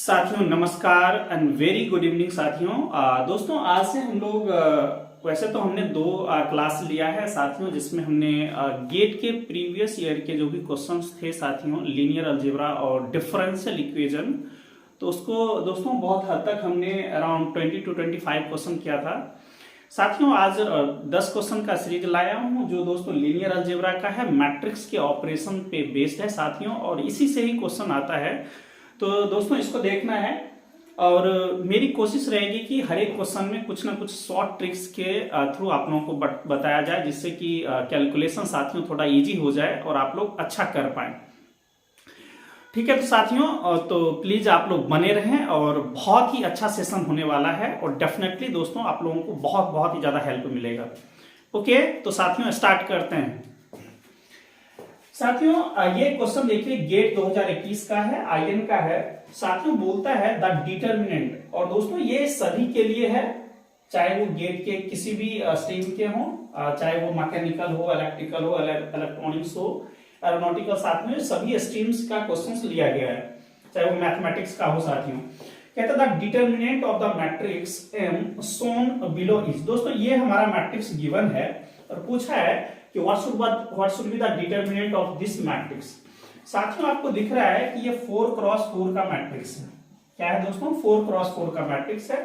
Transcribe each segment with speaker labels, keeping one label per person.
Speaker 1: साथियों नमस्कार and very good evening साथियों। दोस्तों आज से हम लोग वैसे तो हमने दो क्लास लिया है साथियों, जिसमें हमने गेट के प्रीवियस ईयर के जो भी क्वेश्चंस थे साथियों, लीनियर अलजेब्रा और डिफरेंशियल इक्वेशन, तो उसको दोस्तों बहुत हद तक हमने अराउंड 20 to 25 क्वेश्चन किया था साथियों। आज 10 क्वेश्चन का सीरीज लाया हूं जो दोस्तों लीनियर अलजेब्रा का है, मैट्रिक्स के ऑपरेशन पे बेस्ड है साथियों, और इसी से ही क्वेश्चन आता है। तो दोस्तों इसको देखना है और मेरी कोशिश रहेगी कि हर एक क्वेश्चन में कुछ ना कुछ शॉर्ट ट्रिक्स के थ्रू आप लोगों को बताया जाए, जिससे कि कैलकुलेशन साथियों थोड़ा इजी हो जाए और आप लोग अच्छा कर पाए। ठीक है तो साथियों, तो प्लीज आप लोग बने रहें और बहुत ही अच्छा सेशन होने वाला है और डेफिनेटली दोस्तों आप लोगों को बहुत बहुत ही ज्यादा हेल्प मिलेगा। ओके तो साथियों स्टार्ट करते हैं। साथियों ये क्वेश्चन देखिए, गेट 2021 का है, आईएन का है साथियों। बोलता है द डिटर्मिनेंट, और दोस्तों ये सभी के लिए है, चाहे वो गेट के किसी भी स्ट्रीम के हो, चाहे वो मैकेनिकल हो, इलेक्ट्रिकल हो, इलेक्ट्रॉनिक्स हो, एरोनॉटिकल, साथ में सभी स्ट्रीम्स का क्वेश्चंस लिया गया है, चाहे वो मैथमेटिक्स का हो साथियों। कहता है the determinant of the matrix M shown below is. दोस्तों ये हमारा मैट्रिक्स गिवन है और पूछा है कि what should be the determinant of this matrix। साथियों आपको दिख रहा है कि ये 4x4 का मैट्रिक्स है। क्या है दोस्तों? 4x4 का मैट्रिक्स है।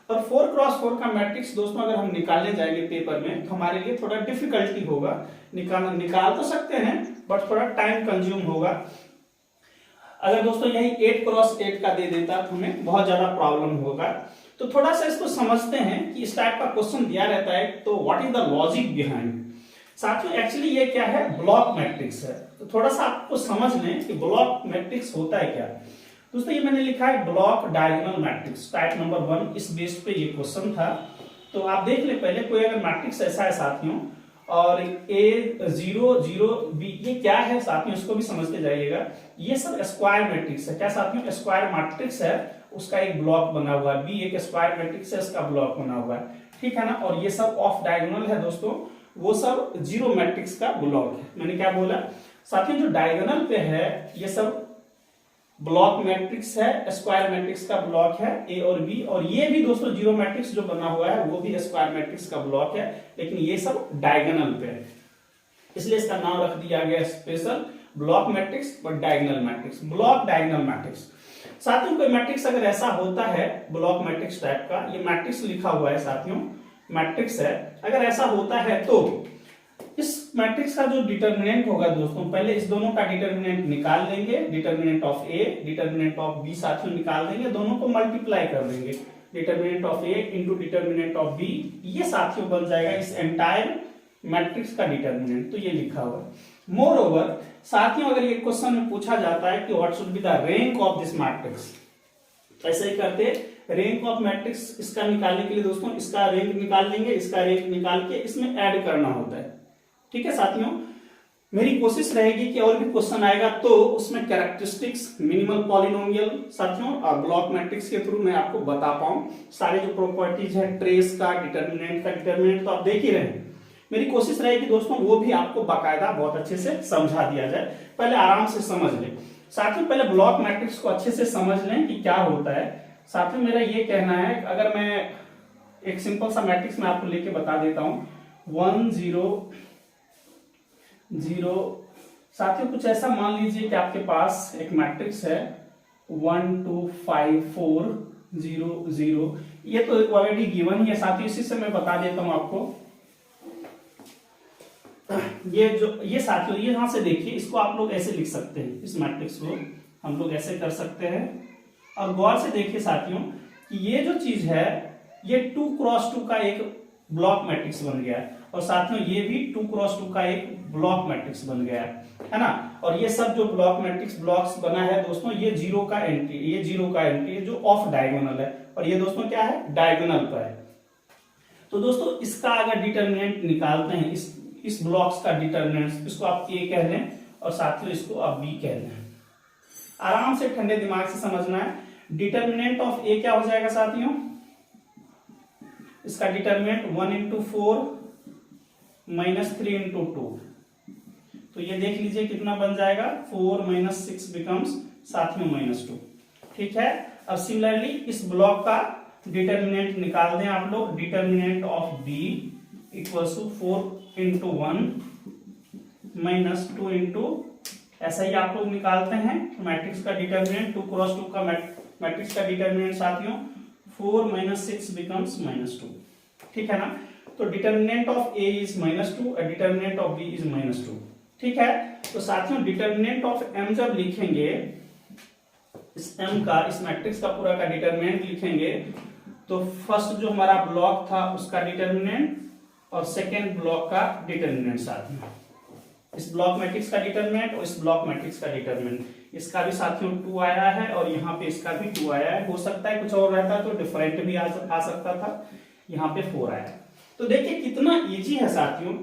Speaker 1: और 4x4 का मैट्रिक्स दोस्तों अगर हम निकालने जाएंगे पेपर में तो हमारे लिए थोड़ा डिफिकल्टी होगा। निकाल तो सकते हैं बट थोड़ा टाइम कंज्यूम होगा। अगर दोस्तों यही 8x8 का दे देता तो हमें बहुत ज्यादा प्रॉब्लम होगा। तो थोड़ा सा इसको समझते हैं कि इस टाइप का क्वेश्चन दिया रहता है तो what is the logic behind. साथियों एक्चुअली ये क्या है? ब्लॉक मैट्रिक्स है। तो थोड़ा सा आपको समझ लें कि ब्लॉक मैट्रिक्स होता है क्या। दोस्तों ये मैंने लिखा है block diagonal matrix, type number 1, इस बेस पे ये क्वेश्चन था। तो आप देख ले पहले, कोई अगर मैट्रिक्स ऐसा है साथियों और A0 0 B, ये क्या है साथियों इसको भी समझते जाइएगा। ये सब स्क्वायर मैट्रिक्स है। क्या साथियों? स्क्वायर मैट्रिक्स है, उसका एक ब्लॉक बना हुआ है। B एक स्क्वायर मैट्रिक्स है, इसका ब्लॉक बना हुआ है, ठीक है ना। और ये सब ऑफ डायगोनल है दोस्तों, वो सब जीरो मैट्रिक्स का ब्लॉक है। मैंने क्या बोला साथियों? जो डायगोनल पे है ये सब ब्लॉक मैट्रिक्स है, स्क्वायर मैट्रिक्स का ब्लॉक है ए और बी, और ये भी दोस्तों जीरो मैट्रिक्स जो बना हुआ है वो भी स्क्वायर मैट्रिक्स का ब्लॉक है, लेकिन ये सब डायगोनल पे है, इसलिए इसका नाम रख दिया गया स्पेशल ब्लॉक मैट्रिक्स और diagonal matrix, block diagonal matrix. साथियों कोई मैट्रिक्स अगर ऐसा होता है ब्लॉक मैट्रिक्स टाइप का, ये मैट्रिक्स लिखा हुआ है साथियों, मैट्रिक्स है, अगर ऐसा होता है तो इस मैट्रिक्स का जो डिटर्मिनेंट होगा दोस्तों, पहले इस दोनों का डिटर्मिनेंट निकाल लेंगे, determinant of A, determinant of B साथियों निकाल देंगे, दोनों को मल्टीप्लाई कर देंगे, determinant of A into determinant of B, ये साथियों बन जाएगा इस एंटायर मैट्रिक्स का डिटर्मिनेंट। तो ये लिखा हुआ है। मोर ओवर साथियों अगर ये क्वेश्चन में पूछा जाता है कि what should be the rank of this matrix, ऐसे ही करते रैंक ऑफ मैट्रिक्स, इसका निकालने के लिए दोस्तों इसका रैंक निकाल लेंगे, इसका रैंक निकाल के इसमें ऐड करना होता है, ठीक है साथियों। मेरी कोशिश रहेगी कि और भी क्वेश्चन आएगा तो उसमें कैरेक्टरिस्टिक्स, मिनिमल पॉलिनोमियल साथियों ब्लॉक मैट्रिक्स के थ्रू मैं आपको बता पाऊं। सारे जो प्रॉपर्टीज है ट्रेस का, डिटर्मिनेंट का, डिटर्मिनेंट तो आप देख ही रहे हैं। मेरी कोशिश रहेगी दोस्तों वो भी आपको बाकायदा बहुत अच्छे से समझा दिया जाए। पहले आराम से समझ लें साथियों, पहले ब्लॉक मैट्रिक्स को अच्छे से समझ लें कि क्या होता है। साथियों मेरा ये कहना है, अगर मैं एक सिंपल सा मैट्रिक्स में आपको लेके बता देता हूं, 1 0 0 साथियों कुछ ऐसा मान लीजिए कि आपके पास एक मैट्रिक्स है 1 2 5 4 0 0, ये तो ऑलरेडी गिवन ही है साथियों, इसी से मैं बता देता हूं आपको। ये साथियों ये यहां से देखिए, इसको आप लोग ऐसे लिख सकते हैं, इस मैट्रिक्स को हम लोग ऐसे कर सकते हैं। और गौर से देखिए साथियों कि ये जो चीज है ये 2x2 का एक ब्लॉक मैट्रिक्स बन गया है, और साथियों ये भी 2x2 का एक ब्लॉक मैट्रिक्स बन गया है ना। और ये सब जो ब्लॉक मैट्रिक्स ब्लॉक्स बना है दोस्तों, ये जीरो का एंट्री, ये जीरो का एंट्री है जो ऑफ डायगोनल है, और ये दोस्तों क्या है? डायगोनल पर है। तो दोस्तों इसका अगर डिटर्मिनेंट निकालते हैं, इस ब्लॉक्स का डिटर्मिनेंट, इसको आप ए कह लें और साथियों इसको आप बी कह लें। आराम से ठंडे दिमाग से समझना है। डिटर्मिनेंट ऑफ ए क्या हो जाएगा साथियों? इसका डिटर्मिनेंट 1 into 4 - 3 into 2, तो ये देख लीजिए कितना बन जाएगा, 4 - 6 बिकम्स साथियों -2, ठीक है। अब सिमिलरली इस ब्लॉक का डिटर्मिनेंट निकाल दें आप लोग। Determinant of B equals to 4 into 1 minus 2 into, ऐसा ही आप लोग निकालते हैं मैट्रिक्स का डिटर्मिनेंट। 2 क्रॉस 2 का मैट्रिक्स का डिटर्मिनेंट साथियों 4 माइनस 6 बिकम्स -2, ठीक है ना। तो डिटर्मिनेंट ऑफ ए इज -2 और डिटर्मिनेंट ऑफ बी इज -2, ठीक है। तो साथियों डिटर्मिनेंट ऑफ एम जब लिखेंगे, इस एम का, इस मैट्रिक्स का पूरा का डिटर्मिनेंट लिखेंगे, तो फर्स्ट जो हमारा ब्लॉक था उसका डिटर्मिनेंट और सेकेंड ब्लॉक का डिटर्मिनेंट साथियों, इस ब्लॉक मैट्रिक्स का डिटर्मिनेंट और इस ब्लॉक मैट्रिक्स का डिटर्मिनेंट, इसका भी साथियों 2 आया है और यहाँ पे इसका भी 2 आया है। हो सकता है कुछ और रहता तो डिफरेंट भी आ सकता था, यहाँ पे 4 आया है। तो देखिए कितना इजी है साथियों।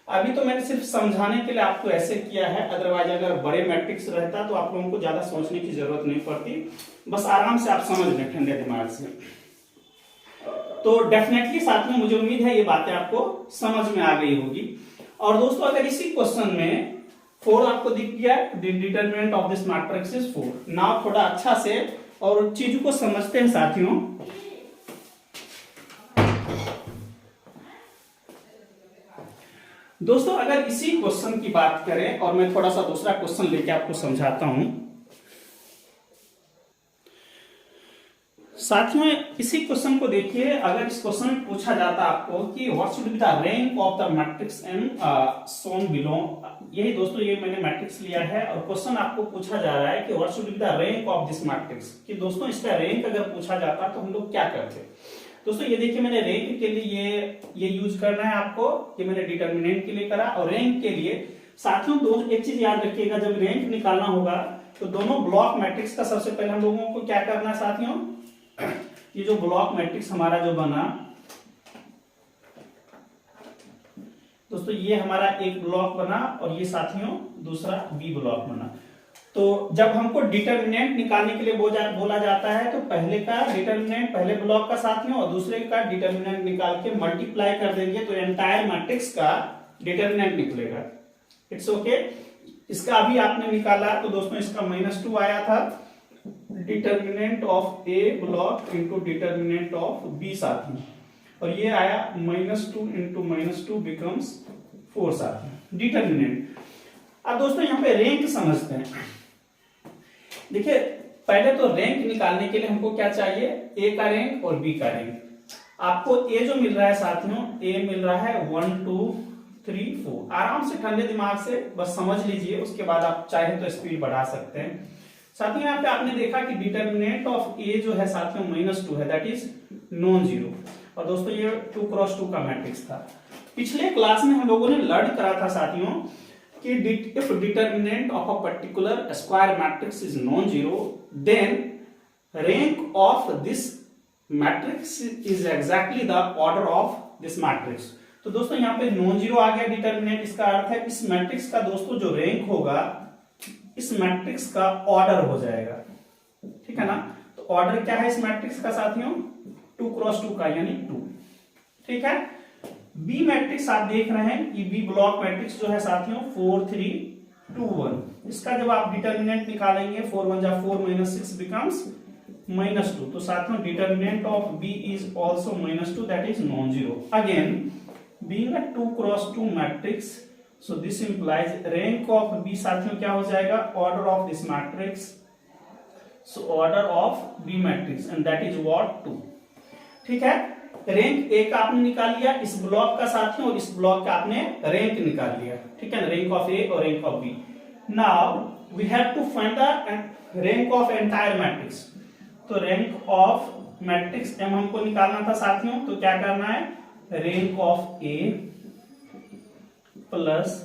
Speaker 1: अभी तो मैंने सिर्फ समझाने के लिए आपको ऐसे किया है, अदरवाइज अगर बड़े मैट्रिक्स रहता तो आप लोगों को ज्यादा सोचने की जरूरत नहीं पड़ती, बस आराम से आप समझ लें ठंडे दिमाग से। तो डेफिनेटली साथियों मुझे उम्मीद है ये बातें आपको समझ में आ गई होगी। और दोस्तों अगर इसी क्वेश्चन में 4 आपको दिख गया, determinant of this matrix is 4। Now थोड़ा अच्छा से और चीज को समझते हैं साथियों। दोस्तों अगर इसी क्वेश्चन की बात करें और मैं थोड़ा सा दूसरा क्वेश्चन लेके आपको समझाता हूं साथियों। इसी क्वेश्चन को देखिए, अगर इस क्वेश्चन में पूछा जाता आपको कि what should be the rank of the matrix M shown below, यही दोस्तों ये मैंने मैट्रिक्स लिया है और क्वेश्चन आपको पूछा जा रहा है कि what should be the rank of this matrix, कि दोस्तों इसका रैंक अगर पूछा जाता तो हम लोग क्या करते। दोस्तों ये देखिए मैंने रैंक के लिए ये यूज करना है आपको, कि मैंने डिटर्मिनेंट के लिए करा, और रैंक के लिए साथियों एक चीज याद रखिएगा, जब रैंक निकालना होगा तो दोनों ब्लॉक मैट्रिक्स का सबसे पहले हम लोगों को क्या करना है साथियों, ये जो ब्लॉक मैट्रिक्स हमारा जो बना दोस्तों, ये हमारा एक ब्लॉक बना और ये साथियों दूसरा बी ब्लॉक बना। तो जब हमको डिटर्मिनेंट निकालने के लिए बोला जाता है तो पहले का डिटर्मिनेंट पहले ब्लॉक का साथियों और दूसरे का डिटर्मिनेंट निकाल के मल्टीप्लाई कर देंगे तो एंटायर मैट्रिक्स का डिटर्मिनेंट निकलेगा। It's okay. इसका अभी आपने निकाला तो दोस्तों इसका -2 आया था, determinant of A block into determinant of B साथियों, और ये आया -2 इंटू -2 बिकम्स 4 साथियों डिटर्मिनेंट। अब दोस्तों यहाँ पे रैंक समझते हैं। देखिए पहले तो रैंक निकालने के लिए हमको क्या चाहिए, ए का रैंक और बी का रैंक। आपको ए जो मिल रहा है साथियों, ए मिल रहा है 1 2 3 4। आराम से ठंडे दिमाग से बस समझ लीजिए, उसके बाद आप चाहे तो स्पीड बढ़ा सकते हैं। साथियों यहाँ पे आपने देखा कि डिटर्मिनेंट ऑफ ए जो है साथियों -2 है, दैट इज नॉन जीरो। और दोस्तों ये 2 क्रॉस 2 का मैट्रिक्स था। पिछले क्लास में हम लोगों ने लर्न करा था साथियों कि if determinant of a particular square matrix is non-zero, then rank of this matrix is exactly the order of this matrix। तो दोस्तों यहाँ पे नॉन जीरो आ गया डिटर्मिनेंट, इसका अर्थ है इस मैट्रिक्स का दोस्तों जो रैंक होगा इस मैट्रिक्स का ऑर्डर हो जाएगा, ठीक है ना। तो ऑर्डर क्या है इस मैट्रिक्स का साथियों, 2 क्रॉस 2 का यानी 2, ठीक है। बी मैट्रिक्स आप देख रहे हैं, ये बी ब्लॉक मैट्रिक्स जो है साथियों 4 3 2 1, इसका जब आप डिटर्मिनेंट निकालेंगे 4 1 जा 4 -6 बिकम्स -2। तो साथियों determinant of B is also -2, that is non zero. Again being a 2 cross 2 matrix, so this implies rank of B साथियों क्या हो जाएगा, order of this matrix, so order of B matrix and that is what 2, ठीक है। Rank A का आपने निकाल लिया इस ब्लॉक का साथियों, और इस ब्लॉक का आपने रैंक निकाल लिया, ठीक है, रैंक ऑफ ए और rank of B. Now we have to find the rank of entire matrix. तो रैंक ऑफ मैट्रिक्स एम हमको निकालना था साथियों, तो क्या करना है, rank of A plus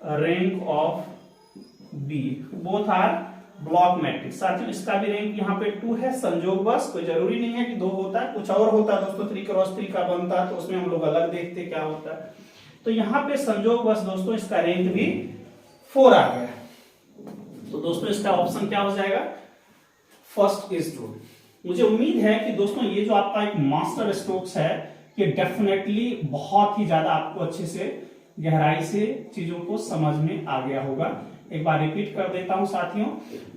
Speaker 1: rank of B, both are block matrix. साथियों इसका भी रैंक यहाँ पे 2 है, संयोगवश, कोई जरूरी नहीं है कि 2 होता है, कुछ और होता है दोस्तों 3 क्रॉस 3 का बनता है तो उसमें हम लोग अलग देखते क्या होता है। तो यहाँ पे संयोगवश दोस्तों इसका रैंक भी 4 आ गया। तो दोस्तों इसका ऑप्शन क्या हो जाएगा, फर्स्ट इज ट्रू। मुझे उम्मीद है कि दोस्तों ये जो आपका एक मास्टर स्ट्रोक्स है ये डेफिनेटली बहुत ही ज्यादा आपको अच्छे से गहराई से चीजों को समझ में आ गया होगा, एक बार रिपीट कर देता हूं साथियों,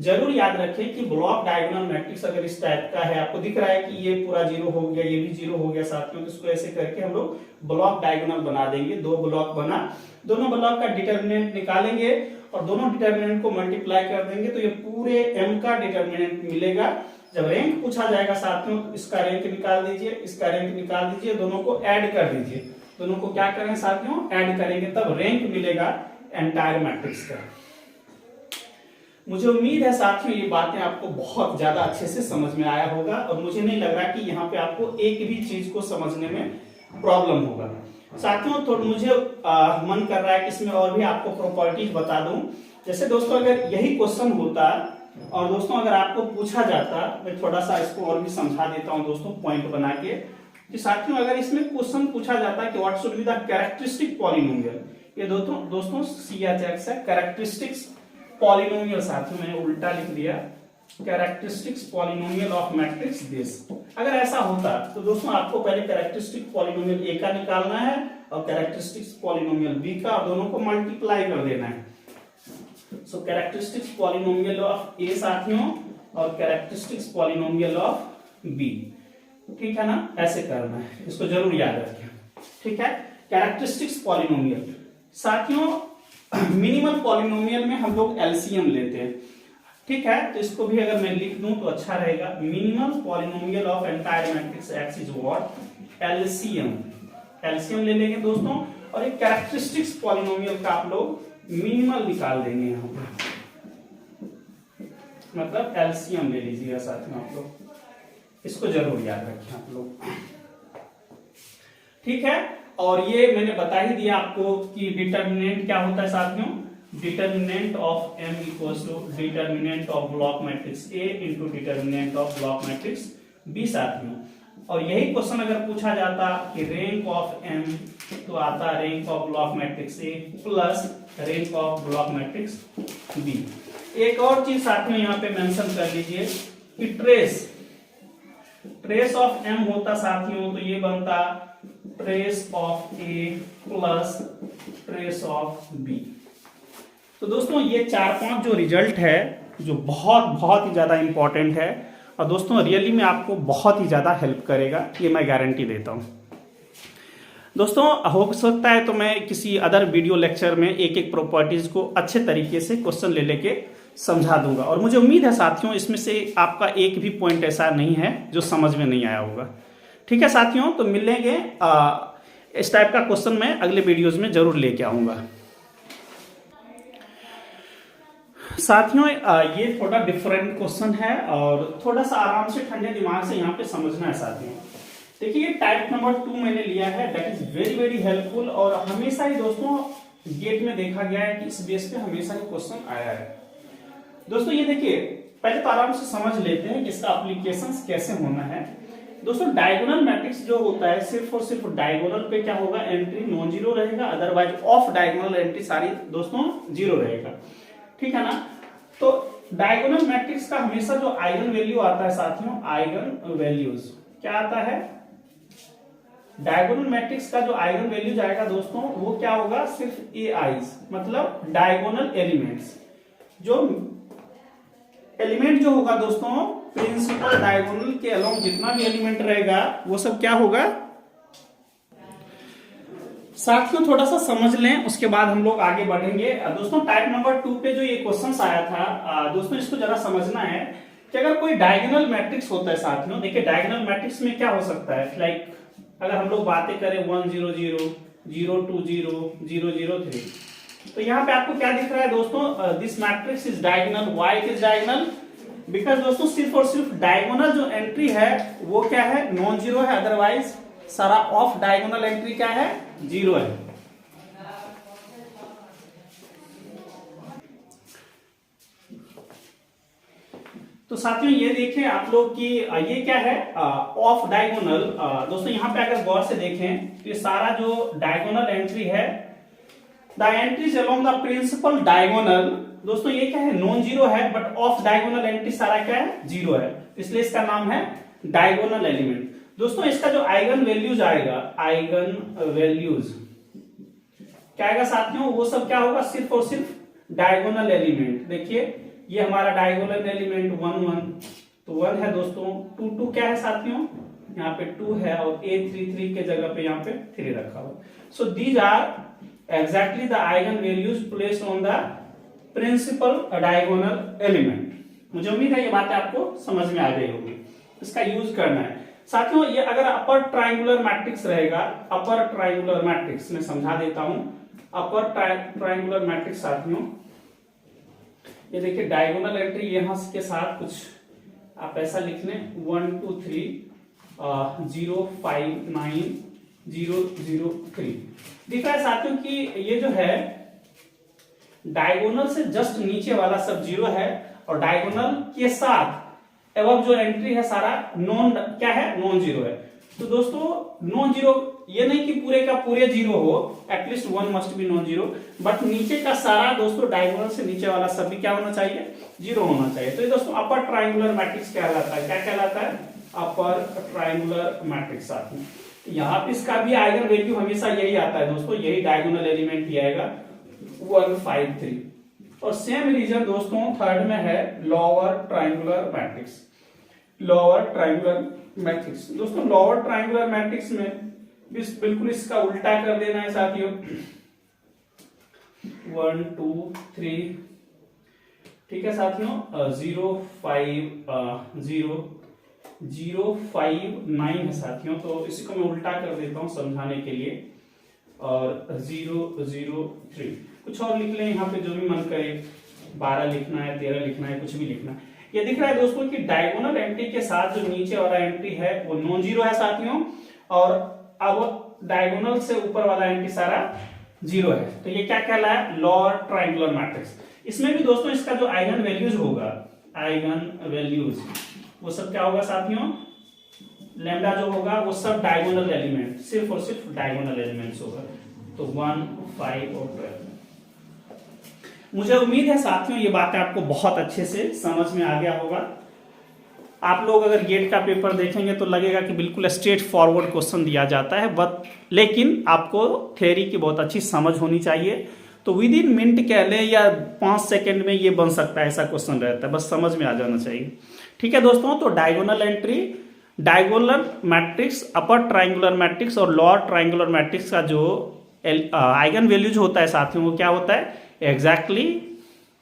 Speaker 1: जरूर याद रखें कि ब्लॉक डायगोनल मैट्रिक्स अगर इस टाइप का है, आपको दिख रहा है कि ये पूरा जीरो हो गया, ये भी जीरो हो गया साथियों, तो इसको ऐसे करके हम लोग ब्लॉक डायगोनल बना देंगे। दो ब्लॉक बना, दोनों ब्लॉक का डिटर्मिनेंट निकालेंगे और दोनों डिटर्मिनेंट को मल्टीप्लाई कर देंगे तो ये पूरे m का डिटर्मिनेंट मिलेगा। जब रैंक पूछा जाएगा साथियों, इसका रैंक निकाल दीजिए, इसका रैंक निकाल दीजिए, दोनों को ऐड कर दीजिए, दोनों को क्या करें साथियों, ऐड करेंगे, तब रैंक मिलेगा एंटायर मैट्रिक्स का। मुझे उम्मीद है साथियों ये बातें आपको बहुत ज्यादा अच्छे से समझ में आया होगा और मुझे नहीं लग रहा कि यहाँ पे आपको एक भी चीज को समझने में प्रॉब्लम होगा साथियों। तो मुझे मन कर रहा है कि इसमें और भी आपको प्रॉपर्टीज बता दूं। जैसे दोस्तों अगर यही क्वेश्चन होता और दोस्तों अगर आपको पूछा जाता, मैं थोड़ा सा इसको और भी समझा देता हूं दोस्तों पॉइंट बना के, कि साथियों अगर इसमें क्वेश्चन पूछा जाता कि what should be the characteristic polynomial, ये दोस्तों CHX है, कैरेक्टरिस्टिक्स पॉलिनोमियल, साथियों मैंने उल्टा लिख दिया, characteristics polynomial of matrix this. अगर ऐसा होता तो दोस्तों आपको पहले कैरेक्टरिस्टिक पॉलिनोमियल A का निकालना है और कैरेक्टरिस्टिक्स पॉलिनोमियल B का, और दोनों को मल्टीप्लाई कर देना है। सो कैरेक्टरिस्टिक्स पॉलिनोमियल ऑफ A साथियों और कैरेक्टरिस्टिक्स पॉलिनोमियल ऑफ B, ठीक है ना, ऐसे करना है, इसको जरूर याद रखें, ठीक है। कैरेक्टरिस्टिक्स पॉलिनोमियल साथियों, मिनिमल पॉलिनोमियल में हम लोग एलसीएम लेते हैं, ठीक है, तो इसको भी अगर मैं लिख दूं तो अच्छा रहेगा। Minimal polynomial of entire matrix x is what, LCM, LCM ले लेंगे दोस्तों, और एक कैरेक्टरिस्टिक्स पॉलिनोमियल का आप लोग मिनिमल निकाल देंगे यहाँ पर, मतलब एलसीएम ले लीजिएगा साथियों आप लोग, इसको जरूर याद रखें आप लोग, ठीक है। और ये मैंने बता ही दिया आपको कि डिटर्मिनेंट क्या होता है साथियों, determinant of m equals to determinant of block matrix A into determinant of block matrix B साथियों। और यही क्वेश्चन अगर पूछा जाता कि रैंक ऑफ m, तो आता rank of block matrix A plus rank of block matrix B। एक और चीज साथियों यहाँ पे मेंशन कर लीजिए कि ट्रेस ऑफ m होता साथियों, तो ये बनता trace of A plus trace of B। तो दोस्तों ये 4-5 जो रिजल्ट है जो बहुत ही ज्यादा इंपॉर्टेंट है और दोस्तों रियली में आपको बहुत ही ज्यादा हेल्प करेगा, ये मैं गारंटी देता हूं। दोस्तों हो सकता है तो मैं किसी अदर वीडियो लेक्चर में एक एक प्रॉपर्टीज को अच्छे तरीके से क्वेश्चन ले लेके समझा दूंगा, और मुझे उम्मीद है साथियों इसमें से आपका एक भी पॉइंट ऐसा नहीं है जो समझ में नहीं आया होगा, ठीक है साथियों। तो मिलेंगे इस टाइप का क्वेश्चन मैं अगले वीडियोज में जरूर लेके आऊंगा साथियों। ये थोड़ा डिफरेंट क्वेश्चन है और थोड़ा सा आराम से ठंडे दिमाग से यहाँ पे समझना है साथियों। देखिए टाइप नंबर 2 मैंने लिया है, that is very very helpful, और हमेशा ही दोस्तों गेट में देखा गया है कि इस बेस पे हमेशा ही क्वेश्चन आया है। दोस्तों ये देखिए पहले तो आराम से समझ लेते हैं कि इसका एप्लीकेशन कैसे होना है। दोस्तों डायगोनल मैट्रिक्स जो होता है सिर्फ और सिर्फ डायगोनल पे क्या होगा, एंट्री नॉन जीरो रहेगा, अदरवाइज ऑफ डायगोनल एंट्री सारी दोस्तों जीरो रहेगा, ठीक है ना। तो डायगोनल मैट्रिक्स का हमेशा जो आइगन वैल्यू आता है साथियों, आइगन वैल्यूज क्या आता है, डायगोनल मैट्रिक्स का जो आइगन वैल्यू जाएगा दोस्तों वो क्या होगा, सिर्फ AIs, मतलब डायगोनल एलिमेंट्स। जो एलिमेंट जो होगा दोस्तों प्रिंसिपल डायगोनल के अलोंग जितना भी एलिमेंट रहेगा वो सब क्या होगा साथियों, थोड़ा सा समझ लें उसके बाद हम लोग आगे बढ़ेंगे। दोस्तों टाइप नंबर 2 पे जो ये क्वेश्चन आया था दोस्तों इसको जरा समझना है कि अगर कोई डायगोनल मैट्रिक्स होता है साथियों, देखिए डायगोनल मैट्रिक्स में क्या हो सकता है, लाइक अगर हम लोग बातें करें 1 0 0 0 2 0 0 0 3, तो यहाँ पे आपको क्या दिख रहा है दोस्तों, this matrix is diagonal. Why it is diagonal, because दोस्तों सिर्फ और सिर्फ डायगोनल जो एंट्री है वो क्या है, नॉन जीरो है, अदरवाइज सारा ऑफ डायगोनल एंट्री क्या है, जीरो है। तो साथियों ये देखें आप लोग कि ये क्या है, ऑफ डायगोनल। दोस्तों यहाँ पे अगर गौर से देखें तो ये सारा जो डायगोनल एंट्री है, the entries along the principal diagonal, दोस्तों ये क्या है, नॉन जीरो है, बट ऑफ डायगोनल एंट्री सारा क्या है, जीरो है, इसलिए इसका नाम है डायगोनल एलिमेंट। दोस्तों इसका जो आइगन वैल्यूज आएगा, आइगन वैल्यूज क्या आएगा साथियों, वो सब क्या होगा, सिर्फ और सिर्फ डायगोनल एलिमेंट, देखिए ये हमारा डायगोनल एलिमेंट 1 1, तो 1 है दोस्तों। 2 2 क्या है साथियों, यहाँ पे 2 है और a 3 3 के जगह पे यहाँ पे 3 रखा हुआ। So these are exactly the eigen values placed on the principal diagonal element. मुझे उम्मीद है ये बातें आपको समझ में आ गई होगी, इसका यूज करना है साथियों। ये अगर अपर ट्राइंगुलर मैट्रिक्स रहेगा, अपर ट्राइंगुलर मैट्रिक्स मैं समझा देता हूं, अपर ट्राइंगुलर मैट्रिक्स साथियों, ये देखिए डायगोनल एंट्री यहां के साथ कुछ आप ऐसा लिख लें 1 2 3 0 5 9 0 0 3। दिख रहा है साथियों कि ये जो है डायगोनल से जस्ट नीचे वाला सब 0 है और डायगोनल के साथ अब जो एंट्री है सारा नॉन क्या है, नॉन जीरो है। तो दोस्तों नॉन जीरो ये नहीं कि पूरे का पूरे जीरो हो, at least 1 must be non zero, but नीचे का सारा दोस्तों डायगोनल से नीचे वाला सब भी क्या होना चाहिए, जीरो होना चाहिए। तो ये दोस्तों अपर ट्राइंगुलर मैट्रिक्स कहलाता है, क्या कहलाता है, अपर ट्राइंगुलर मैट्रिक्स आती है। यहाँ पे इसका भी आइगन वैल्यू हमेशा यही आता है दोस्तों, यही डायगोनल एलिमेंट ही आएगा 1 5 3। और सेम रीजन दोस्तों थर्ड में है lower triangular matrix. Lower triangular matrix दोस्तों, लोअर ट्राइंगुलर मैट्रिक्स में बिल्कुल इसका उल्टा कर देना है साथियों, 1 2 3, ठीक है साथियों, 0 5 0 0 5 9 है साथियों। तो इसी को मैं उल्टा कर देता हूं समझाने के लिए, और 0 0 3 कुछ और लिख लें यहाँ पे जो भी मन करे, 12 लिखना है, 13 लिखना है, कुछ भी लिखना है। ये दिख रहा है दोस्तों कि डायगोनल एंट्री के साथ जो नीचे वाला एंट्री है वो नॉन जीरो है साथियों, और अब डायगोनल से ऊपर वाला एंट्री सारा जीरो है। तो ये क्या कहलाया, लोअर ट्राइंगुलर मैट्रिक्स। इसमें भी दोस्तों इसका जो आइगन वैल्यूज होगा, आइगन वैल्यूज वो सब क्या होगा साथियों, लैम्डा जो होगा वो सब डायगोनल एलिमेंट, सिर्फ और सिर्फ डायगोनल एलिमेंट्स होगा। तो 1 5 और 12। मुझे उम्मीद है साथियों ये बातें आपको बहुत अच्छे से समझ में आ गया होगा। आप लोग अगर गेट का पेपर देखेंगे तो लगेगा कि बिल्कुल स्ट्रेट फॉरवर्ड क्वेश्चन दिया जाता है, बट लेकिन आपको थ्योरी की बहुत अच्छी समझ होनी चाहिए। तो विद इन मिनट कह लें या 5 सेकंड में ये बन सकता है, ऐसा क्वेश्चन रहता है, बस समझ में आ जाना चाहिए। ठीक है दोस्तों, तो diagonal entry, diagonal matrix, upper triangular matrix और लोअर ट्राइंगुलर मैट्रिक्स का जो आइगन वैल्यूज होता है साथियों, वो क्या होता है, exactly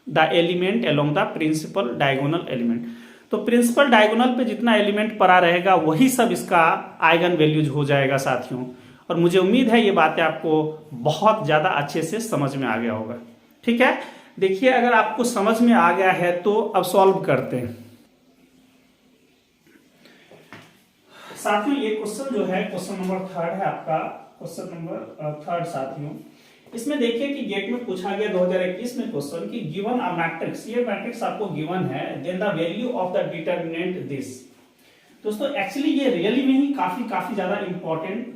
Speaker 1: the element along the principal diagonal element. तो प्रिंसिपल डायगोनल पे जितना एलिमेंट पड़ा रहेगा वही सब इसका आइगन वैल्यूज हो जाएगा साथियों। और मुझे उम्मीद है ये बातें आपको बहुत ज्यादा अच्छे से समझ में आ गया होगा। ठीक है, देखिए अगर आपको समझ में आ गया है तो अब सॉल्व करते हैं साथियों। ये क्वेश्चन जो है क्वेश्चन नंबर 3 है आपका, क्वेश्चन नंबर 3 साथियों। इसमें देखिए कि गेट में पूछा गया 2021 में क्वेश्चन कि गिवन अ मैट्रिक्स, ये मैट्रिक्स आपको गिवन है, then the value of the determinant this. दोस्तों एक्चुअली ये रियली में ही काफी ज्यादा इंपॉर्टेंट,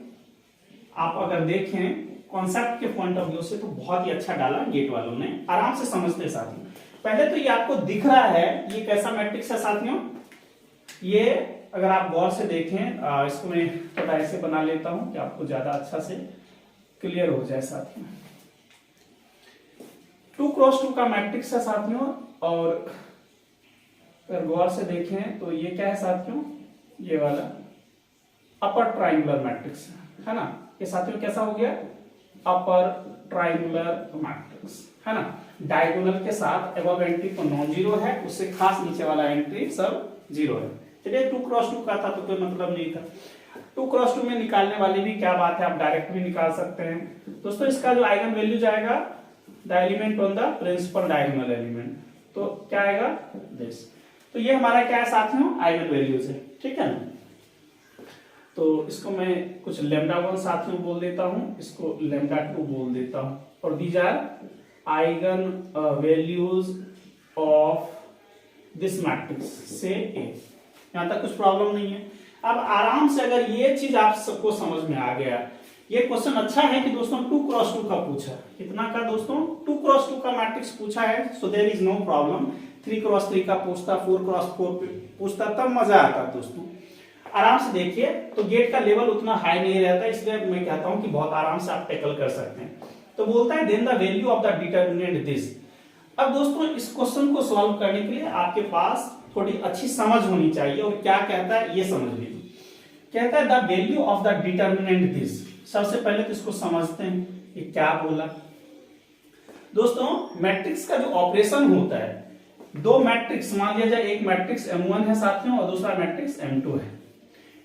Speaker 1: आप अगर देखें कॉन्सेप्ट के पॉइंट ऑफ व्यू से तो बहुत ही अच्छा डाला गेट वालों ने, आराम से समझते साथियों। पहले तो ये आपको दिख रहा है ये कैसा मैट्रिक्स है साथियों, ये अगर आप गौर से देखें, इसको मैं थोड़ा ऐसे बना लेता हूं कि आपको ज्यादा अच्छा से क्लियर हो जाए साथियों। 2 क्रॉस 2 का मैट्रिक्स है साथियों, और अगर गौर से देखें तो ये क्या है साथियों, ये वाला अपर ट्राइंगुलर मैट्रिक्स है ना। ये साथियों कैसा हो गया, अपर ट्राइंगुलर मैट्रिक्स है ना। डायगोनल के साथ एबव एंट्री तो नॉन जीरो है, उससे खास नीचे वाला एंट्री सब जीरो है। चलिए 2 क्रॉस 2 का था तो कोई मतलब नहीं था। 2 क्रॉस 2 में निकालने वाली भी क्या बात है, आप डायरेक्ट भी निकाल सकते हैं दोस्तों। इसका जो आइगन वैल्यू जाएगा the element on the principal diagonal element, तो क्या आएगा दिस। तो ये हमारा क्या है साथियों, आइगन वैल्यूज है, ठीक है ना। तो इसको मैं कुछ λ1 साथियों बोल देता हूं, इसको λ2 बोल देता हूं, और these are eigen values of this matrix से ए। यहां तक कुछ प्रॉब्लम नहीं है। अब आराम से अगर ये चीज आप सबको समझ में आ गया, ये क्वेश्चन अच्छा है कि दोस्तों 2 क्रॉस 2 का पूछा, कितना का दोस्तों, 2 क्रॉस 2 का मैट्रिक्स पूछा है, so there is no problem. 3 cross 3 का पूछता, 4 क्रॉस 4 पूछता, तब मजा आता दोस्तों। आराम से देखिए, तो गेट का लेवल उतना हाई नहीं रहता, इसलिए मैं कहता हूं कि बहुत आराम से आप टैकल कर सकते हैं। तो बोलता है then the value of the determinant this. अब दोस्तों इस क्वेश्चन को सॉल्व करने के लिए आपके पास थोड़ी अच्छी समझ होनी चाहिए, और क्या कहता है ये समझ लीजिए। कहता है the value of the determinant this. सबसे पहले तो इसको समझते हैं कि क्या बोला। दोस्तों मैट्रिक्स का जो ऑपरेशन होता है, दो मैट्रिक्स मान लिया जाए, एक मैट्रिक्स M1 है साथियों और दूसरा मैट्रिक्स M2 है।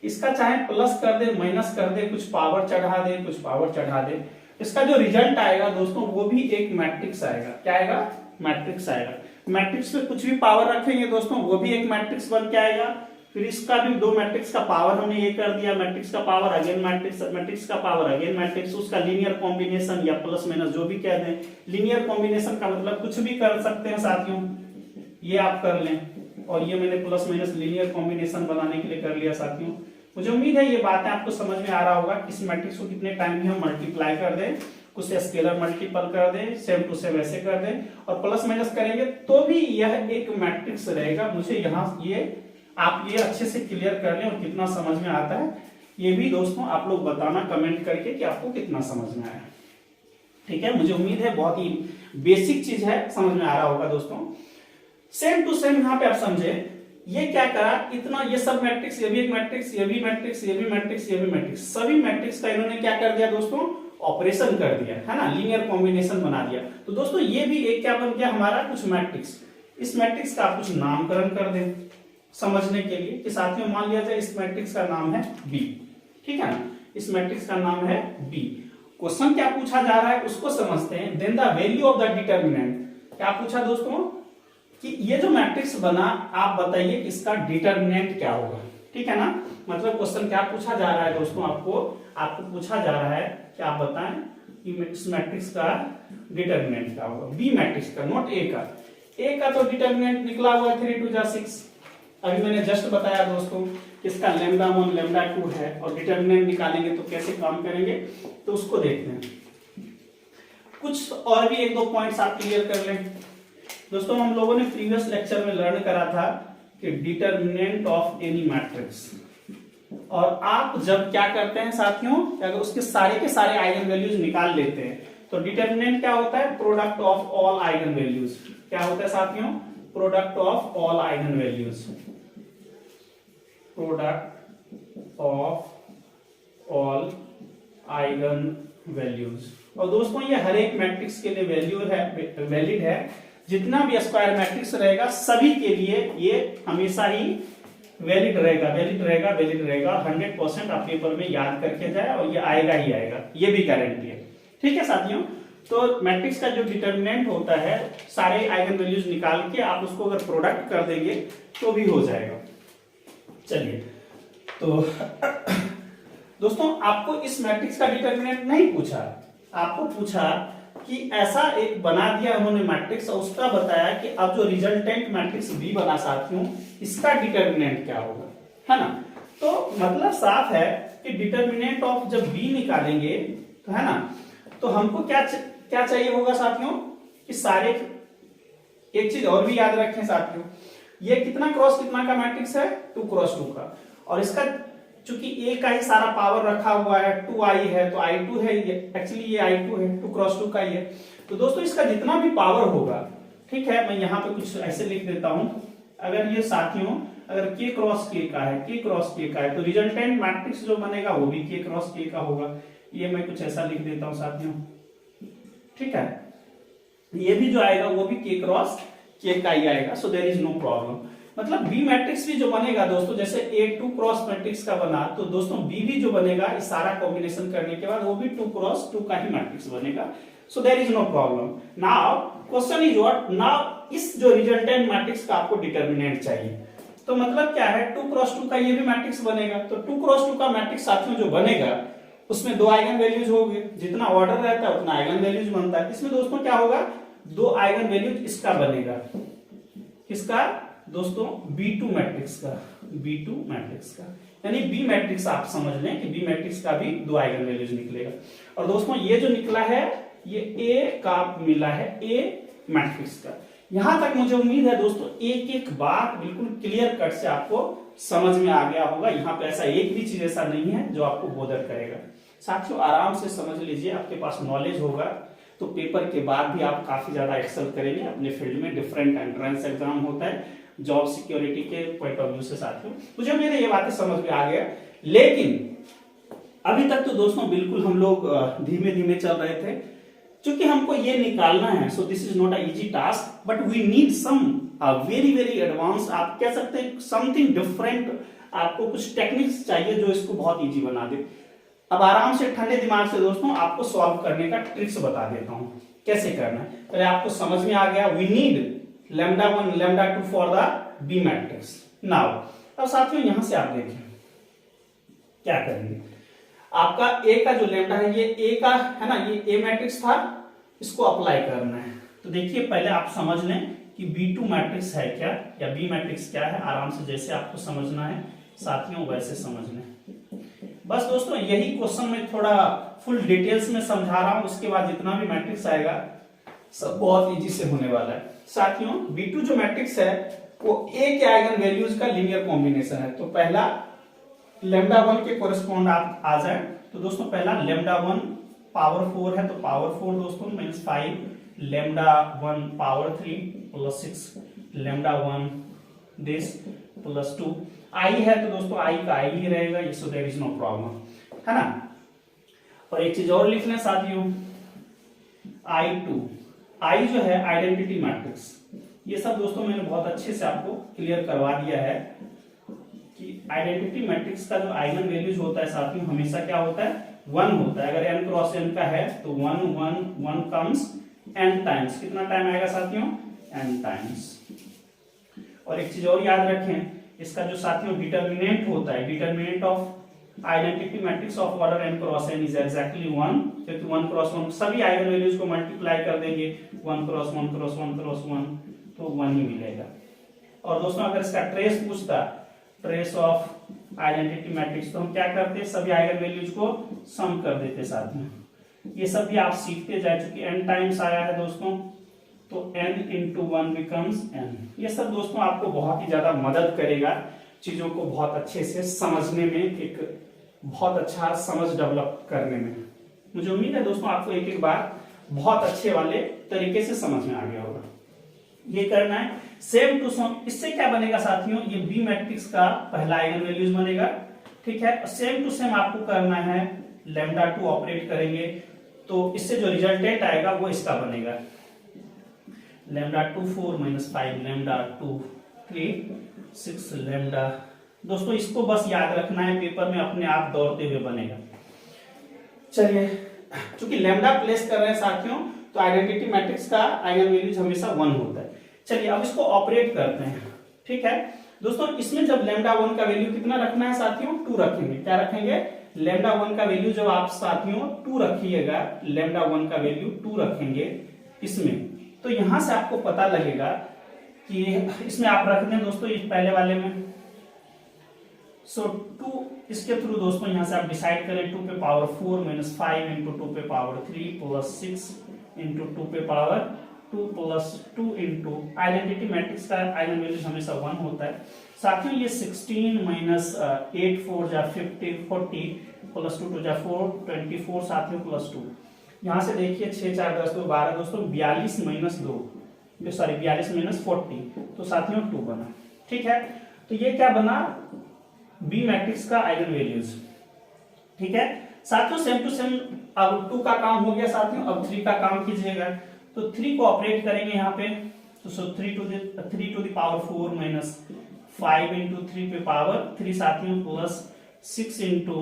Speaker 1: इसका चाहे प्लस कर दे, माइनस कर दे, कुछ पावर चढ़ा दे, कुछ पावर चढ़ा दे, इसका जो रिजल्ट आएगा दोस्तों वो भी एक मैट्रिक्स आएगा। क्या आएगा? मैट्रिक्स आएगा। मैट्रिक्स पे कुछ भी पावर रखेंगे दोस्तों वो भी एक मैट्रिक्स बन के आएगा। फिर इसका भी दो मैट्रिक्स का पावर हमने ये कर दिया, मैट्रिक्स का पावर अगेन मैट्रिक्स, मैट्रिक्स का पावर अगेन मैट्रिक्स, उसका लीनियर कॉम्बिनेशन या प्लस माइनस जो भी कह दें। लीनियर कॉम्बिनेशन का मतलब कुछ भी कर सकते हैं साथियों, ये आप कर लें, और ये मैंने प्लस माइनस लीनियर कॉम्बिनेशन बनाने के लिए कर लिया साथियों। मुझे उम्मीद है ये बातें आपको समझ में आ रहा होगा। इस मैट्रिक्स को कितने टाइम में हम मल्टीप्लाई कर दें, कुछ स्केलर मल्टीपल कर दें, सेम टू सेम ऐसे कर दें, और प्लस माइनस करेंगे तो भी यह एक मैट्रिक्स रहेगा। मुझे यहाँ ये आप ये अच्छे से क्लियर कर लें, और कितना समझ में आता है ये भी दोस्तों आप लोग बताना कमेंट करके कि आपको कितना समझ में आया। ठीक है, मुझे उम्मीद है बहुत ही बेसिक चीज है, समझ में आ रहा होगा दोस्तों। सेम टू सेम यहाँ पे आप समझे, ये क्या करा, इतना ये सब मैट्रिक्स, ये भी एक मैट्रिक्स, ये भी मैट्रिक्स, ये भी मैट्रिक्स, ये भी मैट्रिक्स, सभी मैट्रिक्स का इन्होंने क्या कर दिया दोस्तों, ऑपरेशन कर दिया है ना, लीनियर कॉम्बिनेशन बना दिया। तो दोस्तों ये भी एक क्या बन गया हमारा, कुछ मैट्रिक्स। इस मैट्रिक्स का आप कुछ नामकरण कर दें समझने के लिए, कि साथियों मान लिया जाए इस मैट्रिक्स का नाम है बी। ठीक है ना, इस मैट्रिक्स का नाम है बी। क्वेश्चन क्या पूछा जा रहा है उसको समझते हैं। Then the value of the determinant. क्या पूछा दोस्तों कि ये जो मैट्रिक्स बना, आप बताइए इसका डिटर्मिनेंट क्या होगा। ठीक है ना, मतलब क्वेश्चन क्या पूछा जा रहा है दोस्तों, आपको पूछा जा रहा है कि आप बताएं कि इस मैट्रिक्स का डिटर्मिनेंट क्या होगा। बी मैट्रिक्स का, नॉट ए का। ए का तो डिटर्मिनेंट निकला हुआ 3 2 जा 6। अभी मैंने जस्ट बताया दोस्तों इसका लैम्डा 1 लैम्डा 2 है, और डिटर्मिनेंट निकालेंगे तो कैसे काम करेंगे तो उसको देखते हैं। कुछ और भी एक दो पॉइंट्स आप क्लियर कर लें दोस्तों। हम लोगों ने प्रीवियस लेक्चर में लर्न करा था कि डिटर्मिनेंट ऑफ एनी मैट्रिक्स, और आप जब क्या करते हैं साथियों, अगर उसके सारे के सारे आइगन वैल्यूज निकाल लेते हैं तो डिटर्मिनेंट क्या होता है, product of all eigen values. क्या होता है साथियों, product of all eigen values, product of all eigen values. और दोस्तों ये हर एक मैट्रिक्स के लिए वैलिड है। जितना भी स्क्वायर मैट्रिक्स रहेगा सभी के लिए ये हमेशा ही वैलिड रहेगा, वैलिड रहेगा, वैलिड रहेगा। 100% आप पेपर में याद करके जाए, और ये आएगा ही आएगा, ये भी गारंटी है। ठीक है साथियों, तो मैट्रिक्स का जो डिटर्मिनेंट होता है, सारे आइगन वैल्यूज निकाल के आप उसको अगर प्रोडक्ट कर देंगे तो भी हो जाएगा। चलिए, तो दोस्तों आपको इस मैट्रिक्स का डिटर्मिनेंट नहीं पूछा, आपको पूछा कि ऐसा एक बना दिया उन्होंने मैट्रिक्स, और उसका बताया कि अब जो रिजल्टेंट मैट्रिक्स बी बना साथियों, इसका डिटर्मिनेंट क्या होगा, है ना। तो मतलब साफ है कि डिटर्मिनेंट ऑफ जब बी निकालेंगे तो, है ना, तो हमको क्या चाहिए होगा साथियों, कि सारे, एक चीज और भी याद रखें साथियों, ये कितना क्रॉस कितना का मैट्रिक्स है, 2 क्रॉस 2 का, और इसका चूंकि ए का ही सारा पावर रखा हुआ है, 2i है तो i2 है, एक्चुअली ये i2 है, 2 क्रॉस 2 का ही है। तो दोस्तों इसका जितना भी पावर होगा, ठीक है, मैं यहाँ पे कुछ ऐसे लिख देता हूं, अगर ये साथियों अगर k क्रॉस k का है, k क्रॉस k का है, तो रिजल्टेंट मैट्रिक्स जो बनेगा वो भी k क्रॉस k का होगा। ये मैं कुछ ऐसा लिख देता हूं साथियों, ठीक है, ये भी जो आएगा वो भी k क्रॉस k का ही आएगा। So there is no problem. मतलब बी मैट्रिक्स भी जो बनेगा दोस्तों, जैसे ए 2 क्रॉस मैट्रिक्स का बना, तो दोस्तों बी भी जो बनेगा इस सारा कॉम्बिनेशन करने के बाद वो भी 2 क्रॉस 2 का ही मैट्रिक्स बनेगा। So there is no problem. Now question is what, now इस जो रिजल्टेंट मैट्रिक्स का आपको डिटर्मिनेंट चाहिए। तो मतलब क्या है, 2 क्रॉस 2 का ये भी मैट्रिक्स बनेगा। तो 2 क्रॉस 2 का मैट्रिक्स साथियों जो बनेगा उसमें 2 आइगन वैल्यूज होंगे, जितना ऑर्डर रहता है उतना आइगन वैल्यूज बनता है। इसमें दोस्तों क्या होगा, 2 आइगन वैल्यूज इसका बनेगा, किसका दोस्तों, B2 मैट्रिक्स का, B2 मैट्रिक्स का, यानी बी मैट्रिक्स आप समझ लें कि बी मैट्रिक्स का भी 2 आइगन वैल्यूज निकलेगा। और दोस्तों ये जो निकला है ये A का मिला है, A मैट्रिक्स का। यहां तक मुझे उम्मीद है दोस्तों एक एक बात बिल्कुल क्लियर कट से आपको समझ में आ गया होगा। यहाँ पे ऐसा एक भी चीज ऐसा नहीं है जो आपको बोदर करेगा। साथियों आराम से समझ लीजिए, आपके पास नॉलेज होगा तो पेपर के बाद भी आप काफी ज्यादा एक्सेल करेंगे अपने फील्ड में। डिफरेंट एंट्रेंस एग्जाम होता है जॉब सिक्योरिटी के पॉइंट ऑफ व्यू से साथियों, मुझे मेरे ये बातें समझ में आ गया। लेकिन अभी तक तो दोस्तों बिल्कुल हम लोग धीमे धीमे चल रहे थे, क्योंकि हमको ये निकालना है। So this is not a easy task, but we need some very very advance, आप कह सकते हैं समथिंग डिफरेंट। आपको कुछ टेक्निक्स चाहिए जो इसको बहुत इजी बना दे। अब आराम से ठंडे दिमाग से दोस्तों आपको सॉल्व करने का ट्रिक्स बता देता हूं कैसे करना है। पहले आपको समझ में आ गया, we need lambda 1 lambda 2 for the B matrix. Now अब साथियों यहां से आप देखें क्या करेंगे। आपका ए का जो लैम्डा है ये ए का है ना, ये ए मैट्रिक्स था, इसको अप्लाई करना है। तो देखिए पहले आप समझ लें कि B2 मैट्रिक्स है क्या या बी मैट्रिक्स क्या है। आराम से जैसे आपको समझना है साथियों वैसे समझ लें। बस दोस्तों यही क्वेश्चन में थोड़ा फुल डिटेल्स में समझा रहा हूं, उसके बाद जितना भी मैट्रिक्स आएगा सब बहुत इजी से होने वाला है। साथियों B2 जो मैट्रिक्स है वो ए के आइगन वैल्यूज का लीनियर कॉम्बिनेशन है। तो पहला लैम्डा 1 के कोरिस्पॉन्ड आप आ जाए तो दोस्तों पहला लैम्डा 1 पावर 4 है, तो पावर 4 दोस्तों means 5, lambda 1 power 3 plus 6, lambda 1 this plus 2। I है तो दोस्तों आई का आई ही रहेगा, so there is no problem, है ना। और एक चीज और लिख लें साथियों, I2, आई जो है आइडेंटिटी मैट्रिक्स। ये सब दोस्तों मैंने बहुत अच्छे से आपको क्लियर करवा दिया है कि आइडेंटिटी मैट्रिक्स का जो आइगन वैल्यूज होता है साथियों हमेशा क्या होता है, 1 होता है। अगर n क्रॉस n का है तो 1 1 1 कम्स n टाइम्स। कितना टाइम आएगा साथियों, n टाइम्स। और एक चीज और याद रखें, इसका जो साथियों डिटर्मिनेंट होता है, determinant of identity matrix of order n cross n is exactly 1, क्योंकि 1 क्रॉस 1 सभी आइगन वैल्यूज को मल्टीप्लाई कर देंगे, 1 क्रॉस 1 क्रॉस 1 क्रॉस 1 तो 1 ही मिलेगा। और दोस्तों अगर इसका ट्रेस पूछता, ट्रेस ऑफ आइडेंटिटी मैट्रिक्स, तो हम क्या करते, सभी आइगन वैल्यूज को सम कर देते साथियों। ये सब भी आप सीखते जाए, चूंकि n टाइम्स आया है दोस्तों तो n into 1 becomes n। ये सब दोस्तों आपको बहुत ही ज्यादा मदद करेगा चीजों को बहुत अच्छे से समझने में, एक बहुत अच्छा समझ डेवलप करने में। मुझे उम्मीद है दोस्तों आपको एक एक बार बहुत अच्छे वाले तरीके से समझ में आ गया होगा। ये करना है सेम टू सेम। इससे क्या बनेगा साथियों, ये बी मैट्रिक्स का पहला आइगन वैल्यूज बनेगा, ठीक है। सेम टू सेम आपको करना है, लैम्डा 2 ऑपरेट करेंगे तो इससे जो रिजल्टेंट आएगा वो इसका बनेगा, लैम्डा 2 4 माइनस 5 लैम्डा 2 3 6 लैम्डा। दोस्तों इसको बस याद रखना है, पेपर में अपने आप दौड़ते हुए बनेगा। चलिए चूंकि लैम्डा प्लेस कर रहे हैं साथियों तो आइडेंटिटी मैट्रिक्स का आइगन वैल्यूज हमेशा 1 होता है। चलिए अब इसको ऑपरेट करते हैं, ठीक है दोस्तों। इसमें जब लैम्डा 1 का वैल्यू कितना रखना है साथियों, 2 रखेंगे। क्या रखेंगे, लैम्डा 1 का वैल्यू जब आप साथियों 2 रखिएगा, लैम्डा 1 का वैल्यू 2 रखेंगे इसमें, तो यहां से आपको पता लगेगा कि इसमें आप रख दें दोस्तों इस पहले वाले में। सो 2 इसके थ्रू दोस्तों यहां से आप डिसाइड करें 2 पे पावर 4 माइनस 5 इंटू 2 पे पावर 3 प्लस 6 इंटू 2 पे power 2 plus 2 into identity matrix का आइगन वैल्यू हमेशा 1 होता है साथियों। ये 16 माइनस 8 4 जा 50 40 प्लस 2 2 जा 4 24 साथियों प्लस 2। यहां से देखिए 6 4 10 2 12 दोस्तों 42 माइनस 2 सॉरी 42 माइनस 40 तो साथियों 2 बना, ठीक है। तो ये क्या बना, बी मैट्रिक्स का आइगन वैल्यूज, ठीक है साथियों। सेम टू सेम अब 2 का काम हो गया साथियों, अब 3 का काम कीजिएगा। तो 3 को ऑपरेट करेंगे यहाँ पे, तो 3 to the power 4 minus 5 into 3 पे पावर 3 साथियों प्लस 6 इंटू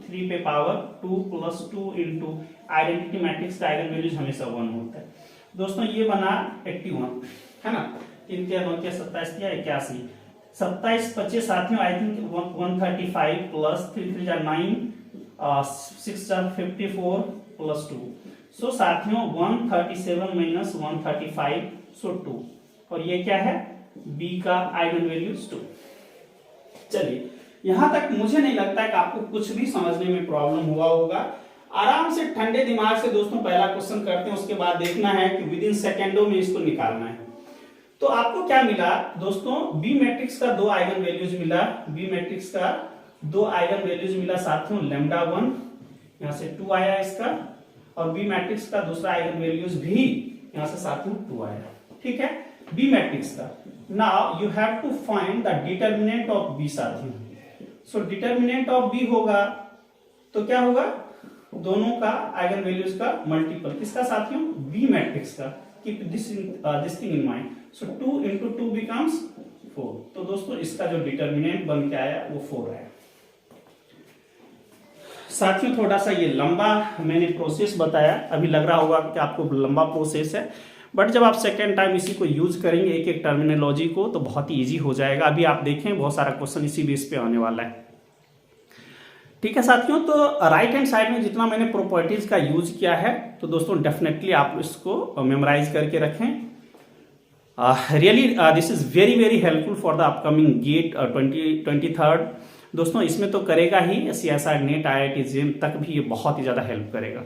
Speaker 1: 3 पे power 2 plus 2 into identity matrix का आइगन वैल्यूज हमेशा 1 होता है दोस्तों। ये बना 81, है ना। 3 के 9 के 27 या 81, 27 25 साथियों आई थिंक 135 प्लस 3 3 जा 9 6 जा 54 प्लस 2। सो साथियों 137 माइनस 135 सो 2। और ये क्या है, बी का आइगन वैल्यूज 2। चलिए यहां तक मुझे नहीं लगता कि आपको कुछ भी समझने में प्रॉब्लम हुआ होगा। आराम से ठंडे दिमाग से दोस्तों पहला क्वेश्चन करते हैं, उसके बाद देखना है कि विद इन सेकेंडों में इसको निकालना है। तो आपको क्या मिला दोस्तों, बी मैट्रिक्स का 2 आइगन वैल्यूज मिला, बी मैट्रिक्स का 2 आइगन वैल्यूज मिला साथियों, लैम्डा 1 यहां से 2 आया इसका, और बी मैट्रिक्स का दूसरा आइगन वैल्यूज भी यहां से साथियों 2 आया। ठीक है, बी मैट्रिक्स का। Now you have to find the determinant of B साथियों। सो डिटर्मिनेंट ऑफ बी होगा तो क्या होगा, दोनों का आइगन वैल्यूज का मल्टीपल, किसका साथियों, बी मैट्रिक्स का। Keep this thing in mind. So 2 into 2 becomes 4। तो दोस्तों इसका जो डिटर्मिनेंट बन के आया वो 4 आया। साथियों थोड़ा सा ये लंबा मैंने प्रोसेस बताया, अभी लग रहा होगा कि आपको लंबा प्रोसेस है, बट जब आप सेकेंड टाइम इसी को यूज करेंगे एक एक टर्मिनोलॉजी को तो बहुत ही ईजी हो जाएगा। अभी आप देखें बहुत सारा क्वेश्चन इसी बेस पे आने वाला है। ठीक है साथियों, तो राइट हैंड साइड में जितना मैंने प्रॉपर्टीज का यूज किया है तो दोस्तों डेफिनेटली आप इसको मेमोराइज करके रखें। Really this is very very helpful for the upcoming GATE 2023। दोस्तों इसमें तो करेगा ही, CSIR नेट IIT JEM तक भी ये बहुत ही ज्यादा हेल्प करेगा।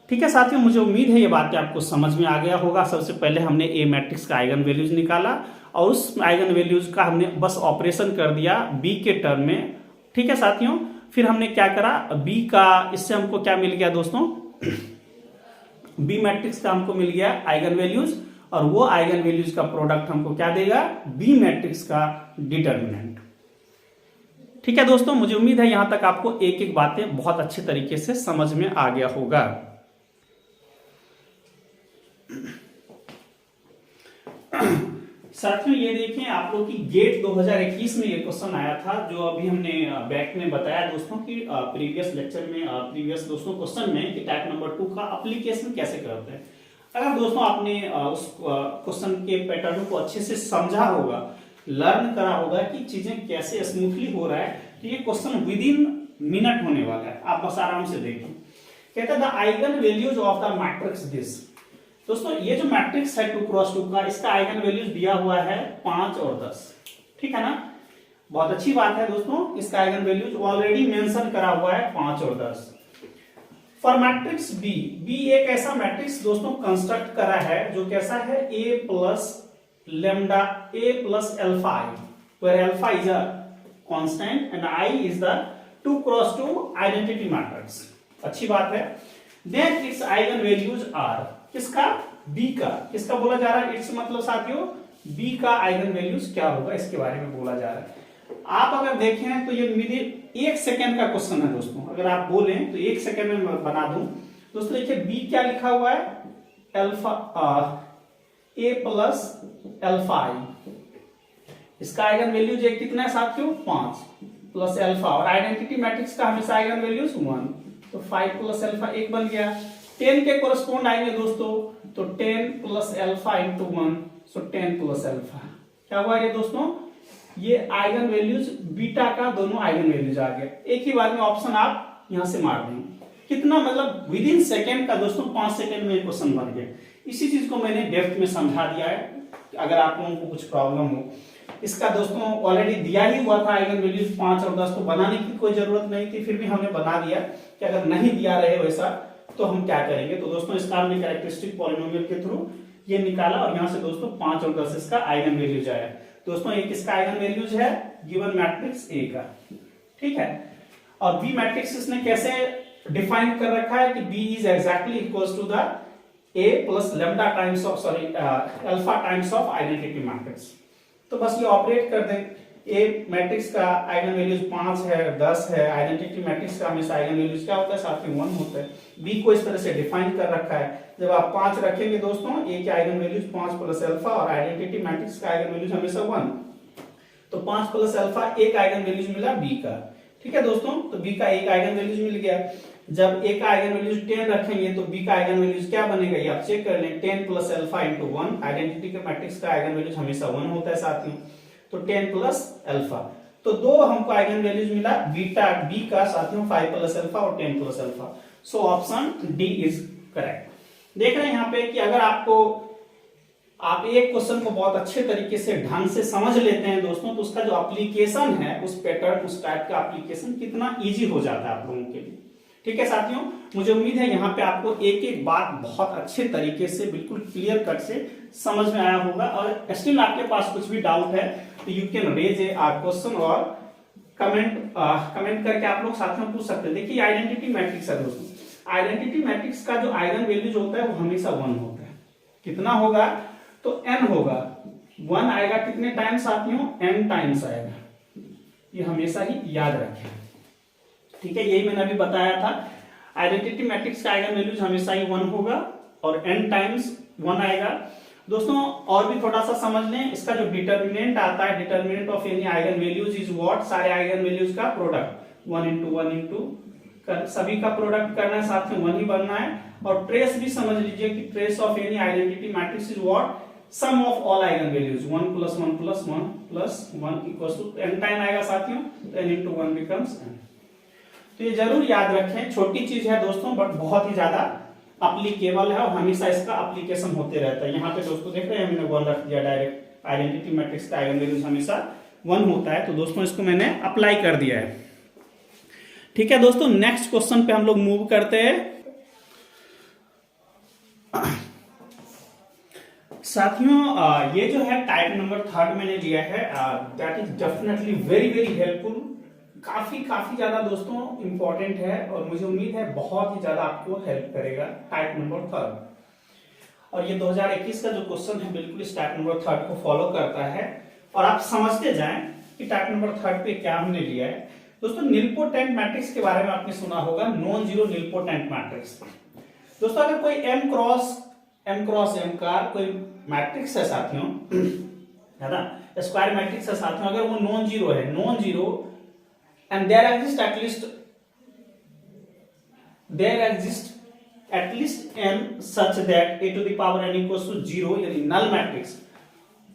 Speaker 1: ठीक है साथियों, मुझे उम्मीद है ये बातें आपको समझ में आ गया होगा। सबसे पहले हमने ए मैट्रिक्स का आइगन वैल्यूज निकाला और उस आइगन वैल्यूज का हमने बस ऑपरेशन कर दिया बी के टर्म में। ठीक है साथियों, फिर हमने क्या करा, बी का इससे हमको क्या मिल गया दोस्तों, बी मैट्रिक्स का हमको मिल गया आइगन वैल्यूज, और वो आइगन वैल्यूज का प्रोडक्ट हमको क्या देगा, बी मैट्रिक्स का डिटर्मिनेंट। ठीक है दोस्तों, मुझे उम्मीद है यहां तक आपको एक एक बातें बहुत अच्छे तरीके से समझ में आ गया होगा। साथियों ये देखें आप लोग की गेट 2021 में ये क्वेश्चन आया था, जो अभी हमने बैक में बताया दोस्तों कि प्रीवियस लेक्चर में प्रीवियस दोस्तों क्वेश्चन में कि टाइप नंबर 2 का एप्लीकेशन कैसे करते हैं। अगर दोस्तों आपने उस क्वेश्चन के पैटर्न को अच्छे से समझा होगा, लर्न करा होगा कि चीजें कैसे स्मूथली हो रहा है, तो ये क्वेश्चन विद इन मिनट होने वाला है। आप बस आराम से देखें। कहता है the eigen values of the matrix this. दोस्तों ये जो मैट्रिक्स है 2 क्रॉस 2 का, इसका आइगन वैल्यूज दिया हुआ है 5 और 10। ठीक है ना, बहुत अच्छी बात है दोस्तों, इसका आइगन वैल्यूज ऑलरेडी मेंशन करा हुआ है 5 और 10। फॉर मैट्रिक्स बी, बी एक ऐसा मैट्रिक्स दोस्तों कंस्ट्रक्ट करा है जो कैसा है, ए plus lambda a plus alpha I, where alpha is a constant and I is the 2 cross 2 identity matrix। अच्छी बात है। Then its eigen values are, किसका, B का, किसका बोला जा रहा है, इट्स मतलब साथियों B का आइगन वैल्यूज क्या होगा इसके बारे में बोला जा रहा है। आप अगर देखें तो ये विदिन 1 सेकेंड का क्वेश्चन है दोस्तों, अगर आप बोलें तो 1 सेकेंड में मैं बना दूं। दोस्तों देखिए B क्या लिखा हुआ है, alpha a plus alpha I, इसका आइगन वैल्यूज एक कितना है साथियों, 5 प्लस अल्फा, और आइडेंटिटी मैट्रिक्स का हमेशा आइगन वैल्यूज 1, तो 5 प्लस अल्फा 1 बन गया। 10 के कोरस्पोंड आएंगे दोस्तों, तो 10 प्लस अल्फा इंटू 1, सो 10 प्लस अल्फा। क्या हुआ ये दोस्तों, ये आइगन वैल्यूज बीटा का दोनों आइगन वैल्यूज आ गए। एक ही बार में ऑप्शन आप यहां से मार देंगे, कितना मतलब विद इन सेकेंड का दोस्तों, 5 सेकेंड में क्वेश्चन बन गया। इसी चीज को मैंने डेप्थ में समझा दिया है, अगर आप लोगों को कुछ प्रॉब्लम हो। इसका दोस्तों ऑलरेडी दिया ही हुआ था आइगन वैल्यूज 5 और 10, तो बनाने की कोई जरूरत नहीं थी, फिर भी हमने बना दिया कि अगर नहीं दिया रहे वैसा तो हम क्या करेंगे। तो दोस्तों इसका हमने कैरेक्टरिस्टिक पॉलिनोमियल के थ्रू ये निकाला, और यहां से दोस्तों 5 और 10 इसका आइगन वैल्यूज आया। दोस्तों एक इसका आइगन वैल्यूज है गिवन मैट्रिक्स ए का। ठीक है, और बी मैट्रिक्स इसने कैसे डिफाइन कर रखा है कि B is exactly equals to the a plus lambda times of alpha times of identity matrix. तो बस ये ऑपरेट कर दें। ए मैट्रिक्स का आइगन वैल्यूज 5 है, 10 है, आइडेंटिटी मैट्रिक्स का हमेशा आइगन वैल्यूज क्या होता है, साथ में 1 होता है। बी को इस तरह से डिफाइन कर रखा है। जब आप 5 रखेंगे दोस्तों, ए के आइगन वैल्यूज 5 प्लस अल्फा, और आइडेंटिटी मैट्रिक्स का आइगन वैल्यूज हमेशा 1, तो 5 प्लस अल्फा एक आइगन वैल्यूज मिला बी का। ठीक है दोस्तों, तो बी का एक आइगन वैल्यूज मिल गया। जब ए का आइगन वैल्यूज 10 रखेंगे तो बी का आइगन वैल्यूज क्या बनेगा, ये आप चेक कर लें, 10 प्लस अल्फा इंटू 1। आइडेंटिटी के मैट्रिक्स का आइगन वैल्यूज हमेशा 1 होता है साथियों, तो 10 प्लस अल्फा। तो दो हमको आइगन वैल्यूज मिला बीटा बी का साथियों, 5 प्लस अल्फा और 10 plus alpha. So option D is correct. देख रहे हैं यहाँ पे कि अगर आप एक क्वेश्चन को बहुत अच्छे तरीके से ढंग से समझ लेते हैं दोस्तों, तो उसका जो एप्लीकेशन है, उस पैटर्न उस टाइप का एप्लीकेशन कितना इजी हो जाता है आप लोगों के लिए। ठीक है साथियों, मुझे उम्मीद है यहाँ पे आपको एक एक बात बहुत अच्छे तरीके से बिल्कुल क्लियर कट से समझ में आया होगा। और स्टिल आपके पास कुछ भी डाउट है तो you can raise a question और कमेंट करके आप लोग साथियों पूछ सकते हैं। देखिए आइडेंटिटी मैट्रिक्स है दोस्तों, आइडेंटिटी मैट्रिक्स का जो आइगन वैल्यूज होता है वो हमेशा 1 होता है। कितना होगा? तो n होगा। 1 आएगा कितने टाइम्स साथियों? n टाइम्स आएगा। ये हमेशा ही याद रखें, ठीक है। यही मैंने अभी बताया था, आइडेंटिटी मैट्रिक्स का आइगन वैल्यूज हमेशा ही 1 होगा और n टाइम्स 1 आएगा। दोस्तों और भी थोड़ा सा समझ लें, इसका जो डिटर्मिनेंट आता है, determinant of any eigen values is what? सारे आइगन वैल्यूज का प्रोडक्ट, 1 into 1 into सभी का प्रोडक्ट करना है, साथ में 1 ही बनना है। और ट्रेस भी समझ लीजिए कि trace of any identity matrix is what? Sum of all eigen values, 1 plus 1 plus 1 plus 1 equals to n time आएगा साथियों, तो n into 1 becomes n। तो ये जरूर याद रखें, छोटी चीज है दोस्तों बट बहुत ही ज्यादा अप्लीकेबल है और हमेशा इसका एप्लीकेशन होते रहता है। यहाँ पे दोस्तों देख रहे हैं मैंने 1 रख दिया डायरेक्ट, आइडेंटिटी मैट्रिक्स का आइगन वैल्यूज हमेशा 1 होता है, तो दोस्तों इसको मैंने अप्लाई कर दिया है, ठीक है। दोस्तों नेक्स्ट क्वेश्चन पे हम लोग मूव करते हैं। साथियों ये जो है टाइप नंबर 3 मैंने लिया है, that is definitely very very helpful, काफी ज्यादा दोस्तों इंपॉर्टेंट है और मुझे उम्मीद है बहुत ही ज्यादा आपको हेल्प करेगा टाइप नंबर 3। और ये 2021 का जो क्वेश्चन है बिल्कुल इस टाइप नंबर 3 को फॉलो करता है और आप समझते जाएं कि टाइप नंबर 3 पे क्या हमने लिया है। दोस्तों निलपोटेंट मैट्रिक्स के बारे में आपने सुना होगा, नॉन जीरो निलपोटेंट मैट्रिक्स। दोस्तों अगर कोई m क्रॉस m का कोई मैट्रिक्स है साथियों, है ना, स्क्वायर मैट्रिक्स है साथियों, अगर वो नॉन जीरो है, non zero and there exist at least n such that a to the power n equals to 0, यानी नल मैट्रिक्स,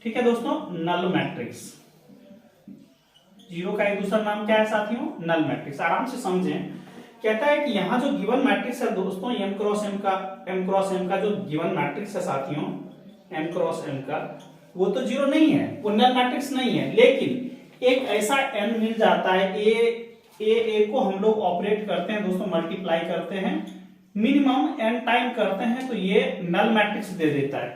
Speaker 1: ठीक है दोस्तों, नल मैट्रिक्स। जीरो का एक दूसरा नाम क्या है साथियों? Null matrix. आराम से समझें, कहता है कि यहां जो गिवन मैट्रिक्स है दोस्तों, m क्रॉस m का जो गिवन मैट्रिक्स है साथियों, m क्रॉस m का, वो तो जीरो नहीं है, वो नल मैट्रिक्स नहीं है, लेकिन एक ऐसा n मिल जाता है, a को हम लोग ऑपरेट करते हैं दोस्तों, मल्टीप्लाई करते हैं, मिनिमम n टाइम करते हैं, तो ये नल मैट्रिक्स दे देता है।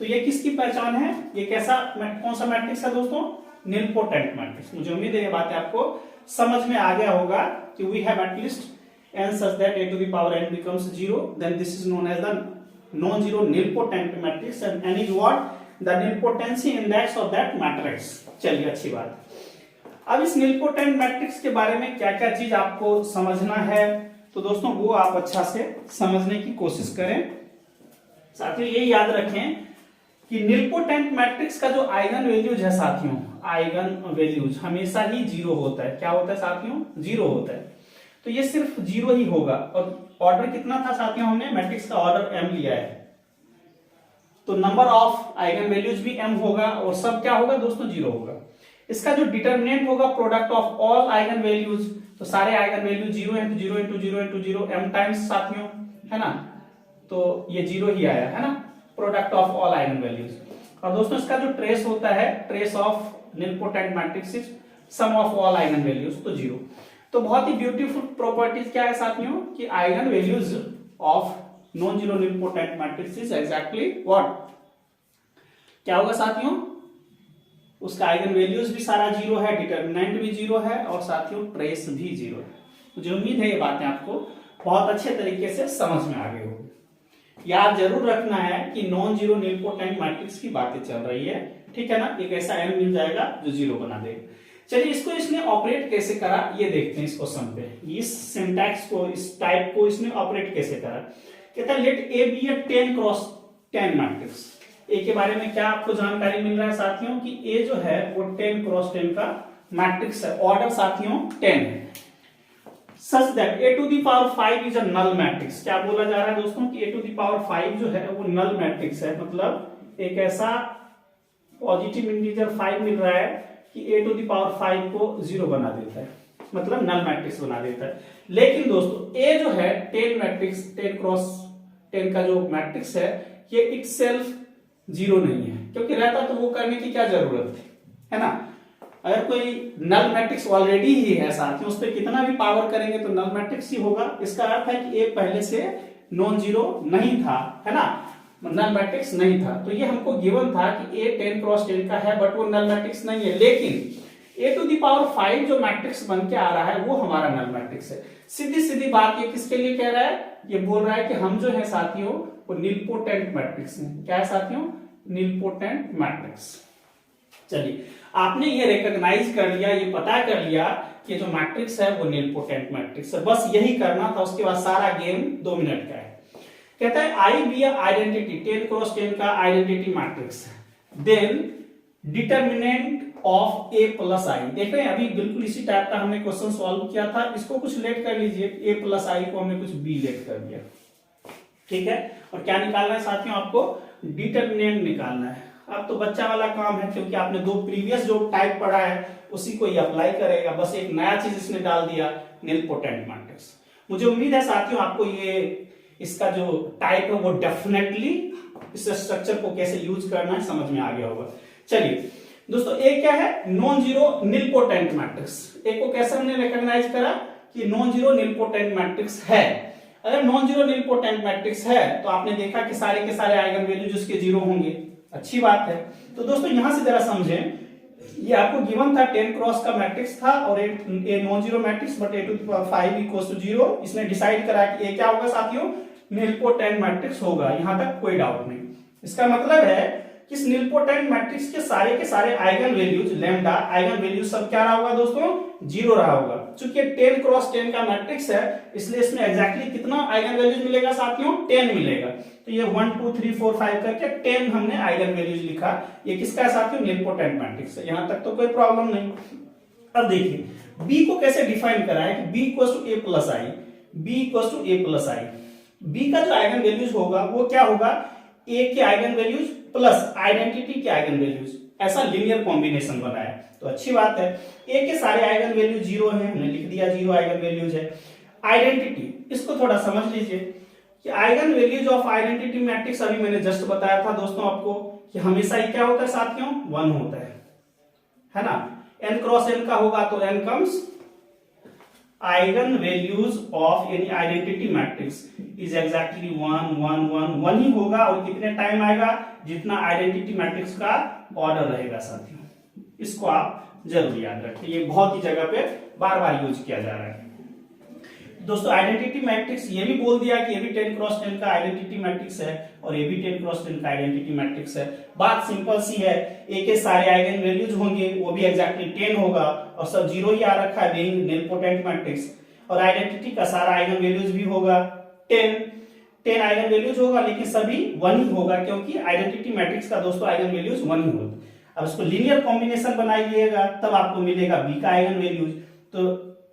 Speaker 1: तो ये किसकी पहचान है? ये कैसा कौन सा मैट्रिक्स है दोस्तों? Nilpotent matrix. मुझे उम्मीद है ये बात आपको समझ में आ गया होगा कि we have at least n such that a to the power n becomes 0, then this is known as the non-zero nilpotent matrix and n is what? The nilpotency index of that matrix। चलिए अच्छी बात। अब इस nilpotent matrix के बारे में क्या क्या चीज आपको समझना है, तो दोस्तों वो आप अच्छा से समझने की कोशिश करें। साथियों ये याद रखें कि निलपोटेंट मैट्रिक्स का जो आइगन वैल्यूज है साथियों, आइगन वैल्यूज हमेशा ही 0 होता है। क्या होता है साथियों? 0 होता है। तो ये सिर्फ 0 ही होगा। और ऑर्डर कितना था साथियों? हमने मैट्रिक्स का ऑर्डर m लिया है, तो नंबर ऑफ आइगन वैल्यूज भी m होगा और सब क्या होगा दोस्तों? 0 होगा। इसका जो डिटर्मिनेंट होगा product of all eigen values, तो सारे आइगन वैल्यू 0 है, तो 0 into 0 into 0 m टाइम्स साथियों, है ना, तो ये 0 ही आया, है ना, product of all eigen values. और दोस्तों इसका जो ट्रेस होता है, trace of nilpotent matrix is sum of all eigen values, तो 0। तो बहुत ही ब्यूटीफुल प्रॉपर्टीज क्या है साथियों कि eigen values of non zero nilpotent matrix is exactly what? क्या होगा साथियों? उसका आइगन वैल्यूज भी सारा 0 है, डिटर्मिनेंट भी 0 है और साथियों ट्रेस भी 0 है। मुझे उम्मीद है ये बातें आपको बहुत अच्छे तरीके से समझ में आ गई होगी। याद जरूर रखना है कि नॉन जीरो निलपोटेंट मैट्रिक्स की बातें चल रही है, ठीक है ना। एक ऐसा m मिल जाएगा जो 0 बना देगा। चलिए इसको इसने ऑपरेट कैसे करा ये देखते हैं इस क्वेश्चन पे। इस सिंटैक्स को, इस टाइप को इसने ऑपरेट कैसे करा। कहता है let A be a 10 cross 10 matrix. A के बारे में क्या आपको जानकारी मिल रहा है साथियों कि ए जो है वो 10 क्रॉस 10 का मैट्रिक्स है, ऑर्डर साथियों 10 है। Such that a to the power 5 is a null matrix. क्या बोला जा रहा है दोस्तों कि a to the power 5 जो है वो नल मैट्रिक्स है, मतलब एक ऐसा पॉजिटिव इंटीजर 5 मिल रहा है कि a to the power 5 को 0 बना देता है, मतलब नल मैट्रिक्स बना देता है। लेकिन दोस्तों a जो है 10 मैट्रिक्स, 10 क्रॉस 10 का जो मैट्रिक्स है ये इटसेल्फ 0 नहीं है, क्योंकि रहता तो वो करने की क्या जरूरत है ना। अगर कोई नल मैट्रिक्स ऑलरेडी ही है साथियों, उस पर कितना भी पावर करेंगे तो नल मैट्रिक्स ही होगा। इसका अर्थ है कि a पहले से नॉन जीरो नहीं था, है ना, नल मैट्रिक्स नहीं था। तो ये हमको गिवन था कि a 10 क्रॉस 10 का है बट वो नल मैट्रिक्स नहीं है। लेकिन a to the power 5 जो मैट्रिक्स बन के आ रहा है वो हमारा नल मैट्रिक्स है। सीधी सीधी बात ये किसके लिए कह रहा है? ये बोल रहा है कि हम जो है साथियों वो निलपोटेंट मैट्रिक्स हैं। क्या है साथियों? Nilpotent matrix. चलिए, आपने ये रिकॉग्नाइज कर लिया, ये पता कर लिया कि जो मैट्रिक्स है वो निलपोटेंट मैट्रिक्स है। बस यही करना था, उसके बाद सारा गेम 2 मिनट का है। कहता है आई बी आइडेंटिटी 10 क्रॉस 10 का identity matrix, then determinant of A plus I. देख रहे हैं अभी बिल्कुल इसी टाइप का हमने क्वेश्चन सॉल्व किया था, इसको कुछ लेट कर लीजिए, ए प्लस आई को हमने कुछ बी लेट कर दिया। ठीक है, और क्या निकालना है साथियों? आपको डिटर्मिनेंट निकालना है। अब तो बच्चा वाला काम है, क्योंकि आपने 2 प्रीवियस जो टाइप पढ़ा है उसी को ये अप्लाई करेगा, बस एक नया चीज इसने डाल दिया, निलपोटेंट मैट्रिक्स। मुझे उम्मीद है साथियों आपको ये इसका जो टाइप है वो डेफिनेटली इस स्ट्रक्चर को कैसे यूज करना है समझ में आ गया होगा। चलिए दोस्तों, एक क्या है? Non zero nilpotent matrix. एक को कैसे हमने रिकॉग्नाइज करा कि नॉन जीरो निलपोटेंट मैट्रिक्स है। अगर नॉन जीरो निलपोटेंट मैट्रिक्स है तो आपने देखा कि सारे के सारे आइगन वैल्यूज उसके जीरो होंगे। अच्छी बात है। तो दोस्तों यहां से जरा समझें, ये आपको गिवन था 10 क्रॉस का मैट्रिक्स था और a non zero matrix, but a⁵ equals to 0। इसने डिसाइड करा कि ये क्या होगा साथियों? निलपोटेंट मैट्रिक्स होगा। यहां तक कोई डाउट नहीं। इसका मतलब है कि इस निलपोटेंट मैट्रिक्स के सारे eigen values lambda eigen values सब क्या रहा होगा दोस्तों? 0 रहा होगा। चूंकि 10 क्रॉस 10 का मैट्रिक्स है, इसलिए इसमें एग्जैक्टली कितना आइगन वैल्यूज मिलेगा साथियों? 10 मिलेगा। तो ये 1 2 3 4 5 करके 10 हमने आइगन वैल्यूज लिखा। ये किसका है साथियों? निलपोटेंट मैट्रिक्स है। यहां तक तो कोई प्रॉब्लम नहीं। अब देखिए बी को कैसे डिफाइन करा है कि B equals to A plus I. B equals to A plus I. B का जो आइगन वैल्यूज होगा वो क्या होगा? ए के आइगन वैल्यूज प्लस आइडेंटिटी के आइगन वैल्यूज, ऐसा लीनियर कॉम्बिनेशन बना है। तो अच्छी बात है। ए के सारे आइगन वैल्यूज 0 है, हमने लिख दिया 0 आइगन वैल्यूज है। आइडेंटिटी, इसको थोड़ा समझ लीजिए कि eigen values of identity matrix अभी मैंने जस्ट बताया था दोस्तों आपको कि हमेशा ही क्या होता है साथियों? 1 होता है ना। n क्रॉस n का होगा तो n comes eigen values of any identity matrix is exactly 1 1 1 1 ही होगा। और कितने टाइम आएगा? जितना आइडेंटिटी मैट्रिक्स का ऑर्डर रहेगा साथियों। इसको आप जरूर याद रखें, ये बहुत ही जगह पे बार बार यूज किया जा रहा है। दोस्तों आइडेंटिटी मैट्रिक्स ये भी बोल दिया कि ये भी 10 क्रॉस 10 का आइडेंटिटी मैट्रिक्स है और ये भी 10 क्रॉस 10 का आइडेंटिटी मैट्रिक्स है। बात सिंपल सी है, ए के सारे आइगन वैल्यूज होंगे वो भी एग्जैक्टली 10 होगा और सब 0 ही आ रखा है बीइंग निलपोटेंट मैट्रिक्स। और आइडेंटिटी का सारा आइगन वैल्यूज भी होगा 10 आइगन वैल्यूज होगा, लेकिन सभी 1 ही होगा क्योंकि आइडेंटिटी मैट्रिक्स का दोस्तों आइगन वैल्यूज 1 ही होगा। अब इसको लीनियर कॉम्बिनेशन बनाइएगा तब आपको मिलेगा बी का आइगन वैल्यूज। तो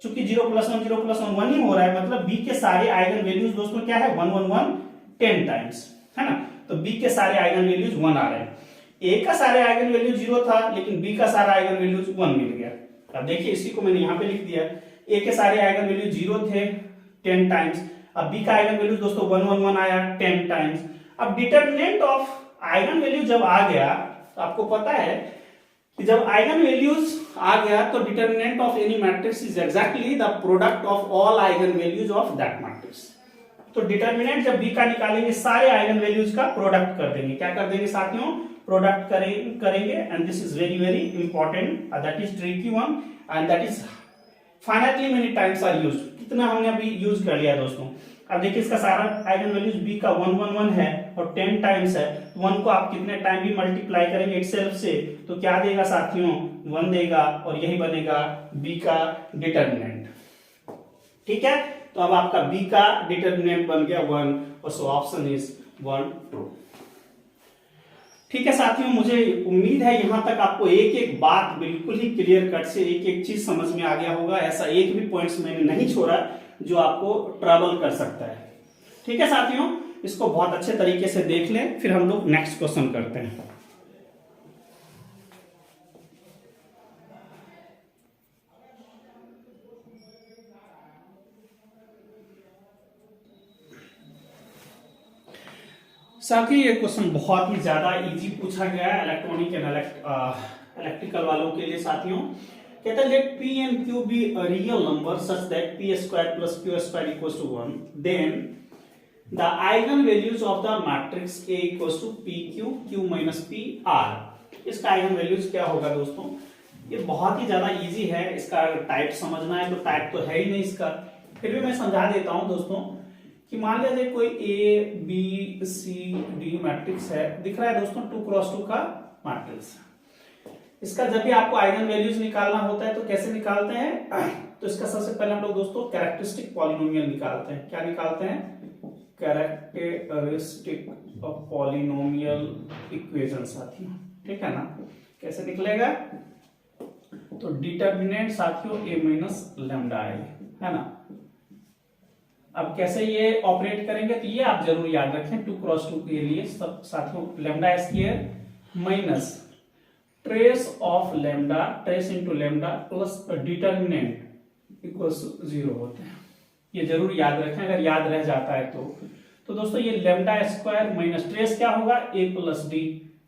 Speaker 1: चूंकि 0 + 1 0 + 1 1 ही हो रहा है, मतलब बी के सारे आइगन वैल्यूज दोस्तों क्या है? 1 1 1 10 टाइम्स, है ना। तो बी के सारे आइगन वैल्यूज 1 आ रहे हैं। ए का सारे आइगन वैल्यूज 0 था, लेकिन बी का सारा आइगन वैल्यूज 1 मिल गया। अब देखिए इसी को मैंने यहां पे लिख दिया, ए के सारे आइगन वैल्यूज 0 थे 10 टाइम्स। अब बी का आइगन वैल्यूज दोस्तों 1 1 1 आया 10 टाइम्स। अब डिटर्मिनेंट ऑफ आइगन वैल्यू जब आ गया तो आपको पता है कि जब आइगन वैल्यूज आ गया तो determinant of any matrix is exactly the product of all eigen values of that matrix. तो डिटर्मिनेंट जब बी का निकालेंगे सारे आइगन वैल्यूज का प्रोडक्ट कर देंगे। क्या कर देंगे साथियों? प्रोडक्ट करेंगे। And this is very very important, that is tricky one and that is finitely many times are used. कितना हमने अभी यूज कर लिया दोस्तों। अब देखिए इसका सारा आइगन वैल्यूज बी का 1 1 1 है और 10 टाइम्स है। 1 को आप कितने टाइम भी मल्टीप्लाई करेंगे इटसेल्फ से तो क्या देगा साथियों? 1 देगा और यही बनेगा बी का डिटर्मिनेंट। ठीक है, तो अब आपका बी का डिटर्मिनेंट बन गया 1 और सो ऑप्शन इज 1 ट्रू। ठीक है साथियों, मुझे उम्मीद है यहां तक आपको एक एक बात बिल्कुल ही क्लियर कट से एक एक चीज समझ में आ गया होगा। ऐसा एक भी पॉइंट्स मैंने नहीं छोड़ा जो आपको ट्रबल कर सकता है। ठीक है साथियों, इसको बहुत अच्छे तरीके से देख लें, फिर हम लोग नेक्स्ट क्वेश्चन करते हैं। साथी ये क्वेश्चन बहुत ही ज्यादा इजी पूछा गया है इलेक्ट्रॉनिक एंड इलेक्ट्रिकल वालों के लिए साथियों। कहता है late p and q be a real number such that p² + q² = 1, then the eigen values of the matrix A = pq q - p r। इसका आइगन वैल्यूज क्या होगा दोस्तों? ये बहुत ही ज्यादा इजी है। इसका टाइप समझना है तो टाइप तो है ही नहीं इसका, फिर भी मैं समझा देता हूं दोस्तों कि मान लीजिए कोई A B C D matrix है, दिख रहा है दोस्तों 2x2 का मैट्रिक्स। इसका जब भी आपको आइगन वैल्यूज निकालना होता है तो कैसे निकालते हैं, तो इसका सबसे पहले हम लोग दोस्तों कैरेक्टरिस्टिक पॉलिनोमियल निकालते हैं। क्या निकालते हैं? कैरेक्टरिस्टिक पॉलिनोमियल इक्वेशन साथियों, ठीक है ना। कैसे निकलेगा? तो डिटर्मिनेंट साथियों a माइनस लैम्डा आई, है ना। अब कैसे ये ऑपरेट करेंगे, तो ये आप जरूर याद रखें 2x2 के लिए सब साथियों, lambda square minus trace of lambda, trace into lambda plus determinant equals 0 होते हैं। ये जरूर याद रखें, अगर याद रह जाता है तो दोस्तों ये लैम्डा स्क्वायर माइनस ट्रेस क्या होगा? a प्लस डी,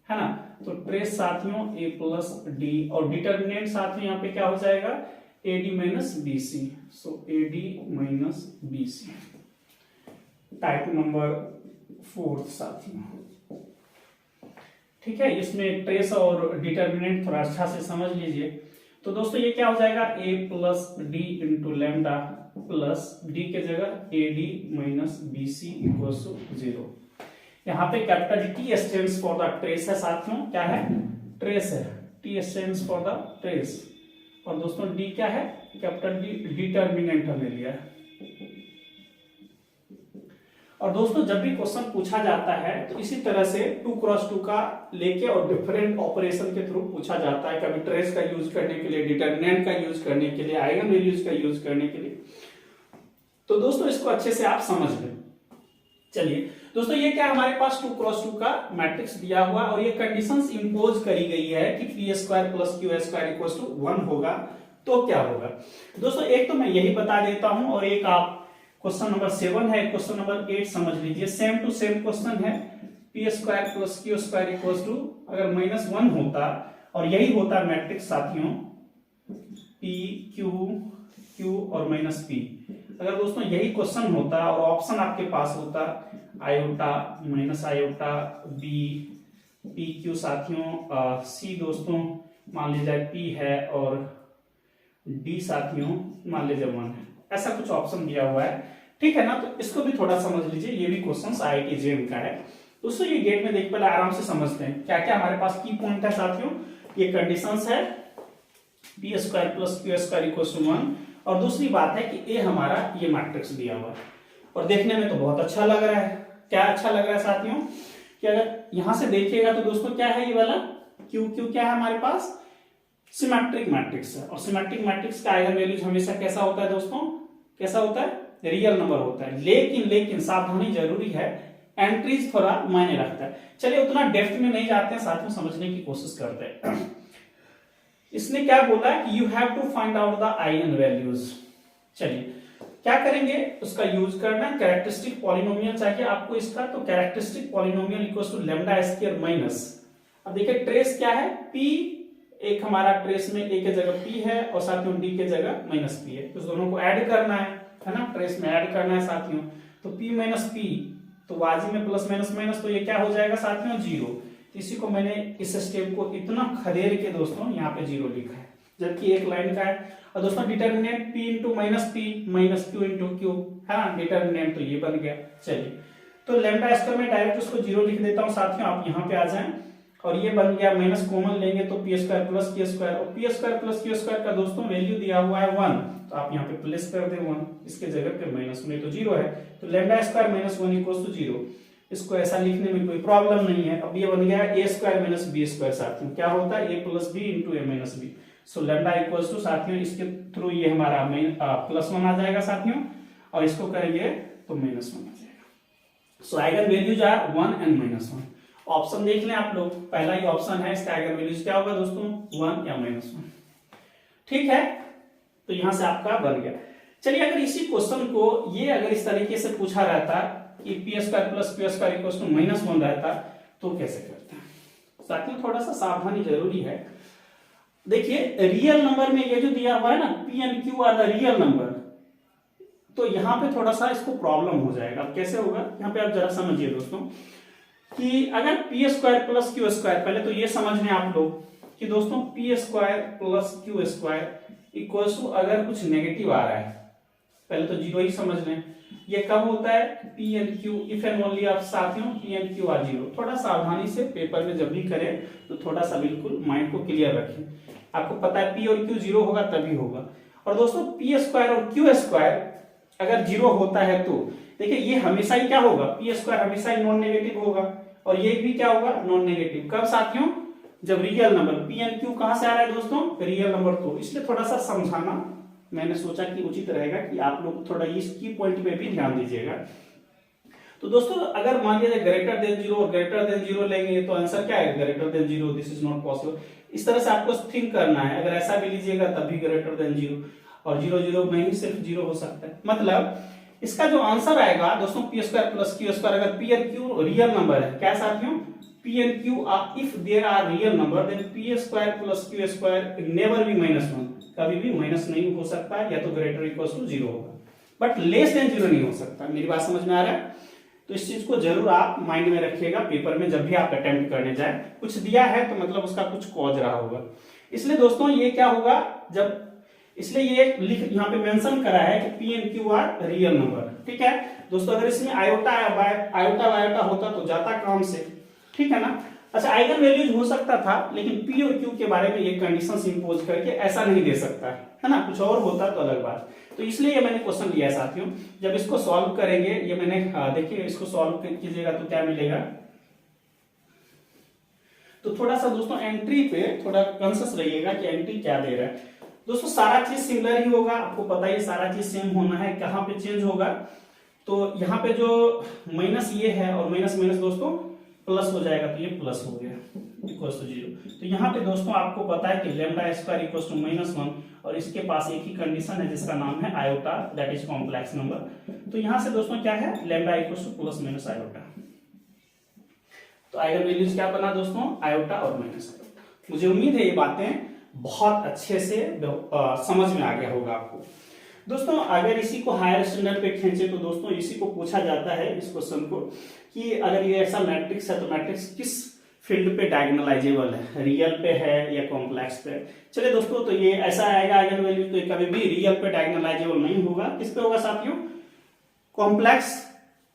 Speaker 1: है ना। तो ट्रेस साथियों a प्लस डी और डिटर्मिनेंट साथियों यहाँ पे क्या हो जाएगा? AD माइनस BC, सो AD minus BC। Type number 4 साथियों, ठीक है। इसमें ट्रेस और डिटर्मिनेंट थोड़ा अच्छा से समझ लीजिए। तो दोस्तों ये क्या हो जाएगा? a plus D into lambda plus D के जगह AD minus BC equals to 0। यहाँ पे capital T stands for the trace है साथियों, क्या है? ट्रेस है, T stands for the trace. और दोस्तों D क्या है? कैपिटल D डिटर्मिनेंट हमने लिया है। और दोस्तों जब भी क्वेश्चन पूछा जाता है तो इसी तरह से 2x2 का लेके और डिफरेंट ऑपरेशन के थ्रू पूछा जाता है, कभी ट्रेस का यूज करने के लिए, डिटर्मिनेंट का यूज करने के लिए, आइगन वैल्यूज का यूज करने के लिए। तो दोस्तों इसको अच्छे से आप समझ लें। चलिए दोस्तों ये क्या हमारे पास 2x2 का मैट्रिक्स दिया हुआ और ये कंडीशंस इंपोज करी गई है कि p square plus q square equals to 1 होगा। तो क्या होगा दोस्तों? एक तो मैं यही बता देता हूं और एक आप क्वेश्चन नंबर 7 है, क्वेश्चन नंबर 8 समझ लीजिए। सेम टू सेम क्वेश्चन है। p square plus q square equals to अगर -1 होता और यही होता मैट्रिक्स साथियों p q और -p। अगर दोस्तों यही क्वेश्चन होता और ऑप्शन आपके पास होता iota minus iota B P Q साथियों, सी दोस्तों मान लीजिए p है और डी साथियों मान लीजिए 1 है, ऐसा कुछ ऑप्शन दिया हुआ है, ठीक है ना। तो इसको भी थोड़ा समझ लीजिए, ये भी क्वेश्चन IIT JEE का है। दोस्तों ये गेट में देख पहले आराम से समझते हैं क्या क्या हमारे पास की पॉइंट है साथियों। ये कंडीशंस है p square plus q square equals to 1 और दूसरी बात है कि a हमारा ये मैट्रिक्स दिया हुआ है और देखने में तो बहुत अच्छा लग रहा है। क्या अच्छा लग रहा है साथियों कि अगर यहां से देखिएगा तो दोस्तों क्या है ये वाला q क्या है हमारे पास? सिमेट्रिक मैट्रिक्स है और सिमेट्रिक मैट्रिक्स का आइगन वैल्यूज हमेशा कैसा होता है दोस्तों? कैसा होता है? रियल नंबर होता है। लेकिन सावधानी जरूरी है, एंट्रीज थोड़ा मायने रखता है। चलिए उतना डेप्थ में नहीं जाते हैं साथियों, समझने की कोशिश करते हैं। इसने क्या बोला कि you have to find out the eigen values. चलिए क्या करेंगे, उसका यूज करना है। कैरेक्टरिस्टिक पॉलिनोमियल चाहिए आपको इसका, तो characteristic polynomial equals to lambda square minus, अब देखिए ट्रेस क्या है? p, एक हमारा ट्रेस में a के जगह p है और साथियों d के जगह माइनस p है, तो दोनों को ऐड करना है ना, ट्रेस में ऐड करना है साथियों। तो p माइनस p, तो बाजी में प्लस माइनस माइनस, तो ये क्या हो जाएगा साथियों? 0। इसी को मैंने इस स्टेप को इतना खदेड़ के दोस्तों यहाँ पे 0 लिखा है, जबकि एक लाइन का है। और दोस्तों determinant p into minus p minus q into q है ना, डिटर्मिनेंट तो ये बन गया। चलिए तो लैम्डा स्क्वायर में डायरेक्ट उसको 0 लिख देता हूँ साथियों, आप यहाँ पे आ जाएं और ये बन गया, माइनस कॉमन लेंगे तो p square plus q square, और p square plus q square का दोस्तों वैल्यू दिया हुआ है 1, तो आप यहाँ पे प्लस कर दें 1, इसके जगह पे माइनस में तो 0 है, तो lambda square minus 1 equals to 0। इसको ऐसा लिखने में कोई प्रॉब्लम नहीं है। अब ये बन गया a square minus b square साथियों, क्या होता है? a plus b into a minus b। So lambda equals to साथियों इसके थ्रू ये हमारा प्लस 1 आ जाएगा साथियों, और इसको करेंगे तो माइनस 1 आ जाएगा। So eigen values are 1 and minus 1। Option देख लें आप लोग, पहला ही ऑप्शन है, इसका आइगन वैल्यूज क्या होगा दोस्तों? 1 या माइनस 1, ठीक है। तो यहां से आपका बन गया। चलिए अगर इसी क्वेश्चन को ये अगर इस तरीके से पूछा रहता कि p square plus q square equals to minus 1 रहता तो कैसे करते हैं साथियों? थोड़ा सा सावधानी जरूरी है। देखिए रियल नंबर में ये जो दिया हुआ है ना, p and q are the real number, तो यहाँ पे थोड़ा सा इसको प्रॉब्लम हो जाएगा। अब कैसे होगा, यहाँ पे आप जरा समझिए दोस्तों कि अगर p square plus q square, पहले तो ये समझ लें आप लोग कि दोस्तों p square plus q square equals to अगर कुछ नेगेटिव आ रहा है, पहले तो 0 ही समझ लें, ये कब होता है? P and Q if and only आप साथियों P and Q are zero. थोड़ा सावधानी से पेपर में जब भी करें तो थोड़ा सा बिल्कुल माइंड को क्लियर रखें। आपको पता है पी और क्यू जीरो होगा तभी होगा। और दोस्तों पी स्क्वायर और क्यू स्क्वायर अगर जीरो होता है तो देखिए ये हमेशा ही क्या होगा? पी स्क्वायर हमेशा ही नॉन नेगेटिव होगा और ये भी क्या होगा? Non negative. कब साथियों? जब real number. P and Q कहां से आ रहा है दोस्तों? Real number. तो इसलिए थोड़ा सा समझाना मैंने सोचा कि उचित रहेगा कि आप लोग थोड़ा इस की पॉइंट पे भी ध्यान दीजिएगा। तो दोस्तों अगर मान लीजिए ग्रेटर देन जीरो और ग्रेटर देन जीरो लेंगे तो आंसर क्या है? Greater than zero, this is not possible. इस तरह से आपको थिंक करना है। अगर ऐसा भी लीजिएगा तब भी ग्रेटर देन जीरो, और जीरो जीरो में ही सिर्फ जीरो हो सकता है। मतलब इसका जो आंसर आएगा दोस्तों P square plus Q square, अगर P and Q real number है, क्या साथियों? P and Q if there are real number then P square plus Q square never be -1, कभी भी माइनस नहीं हो सकता, या तो ग्रेटर इक्वल टू जीरो होगा, बट लेस देन जीरो नहीं हो सकता। मेरी बात समझ में आ रहा है? तो इस चीज को जरूर आप माइंड में रखिएगा पेपर में जब भी आप अटेम्प्ट करने जाए। कुछ दिया है तो मतलब उसका कुछ कॉज रहा होगा। इसलिए दोस्तों ये क्या होगा जब, इसलिए ये लिख यहाँ पे मेंशन करा है कि P and Q are real number. ठीक है दोस्तों, अगर इसमें आयोटा वायोटा होता तो जाता काम से, ठीक है ना। अच्छा आइगन वैल्यूज हो सकता था, लेकिन पी और क्यू के बारे में ये कंडीशंस इंपोज करके ऐसा नहीं दे सकता है ना, कुछ और होता तो अलग बात। तो इसलिए ये मैंने क्वेश्चन लिया है साथियों। जब इसको सॉल्व करेंगे, ये मैंने देखिए इसको सॉल्व कीजिएगा तो क्या मिलेगा। तो थोड़ा सा दोस्तों एंट्री पे थोड़ा कॉन्शियस रहिएगा कि एंट्री क्या दे रहा है। दोस्तों सारा चीज सिमिलर ही होगा, आपको पता ही सारा चीज सेम होना है। कहां पे चेंज होगा? तो यहाँ पे जो माइनस ये है और माइनस माइनस दोस्तों प्लस हो जाएगा, तो ये प्लस हो गया इक्वल्स टू जीरो। तो यहाँ पे दोस्तों आपको पता है कि लैम्डा स्क्वायर इक्वल्स टू -1, और इसके पास एक ही कंडीशन है जिसका नाम है iota, that is complex number. तो यहाँ से दोस्तों क्या है? Lambda equals two plus minus iota. तो आइगन वैल्यूज क्या बना दोस्तों? आयोटा और माइनस आयोटा। मुझे उम्मीद है ये बातें बहुत अच्छे से समझ में आ गया होगा आपको। दोस्तों अगर इसी को हायर स्टैंडर्ड पे खींचे तो दोस्तों इसी को पूछा जाता है, इस क्वेश्चन को, कि अगर ये ऐसा मैट्रिक्स है तो मैट्रिक्स किस फील्ड पे डायगोनलाइजेबल है, रियल पे है या कॉम्प्लेक्स पे। चलिए दोस्तों, तो ये ऐसा आएगा आइगन वैल्यू, तो ये कभी भी रियल पे डायगोनलाइजेबल नहीं होगा। किस पे होगा साथियों? कॉम्प्लेक्स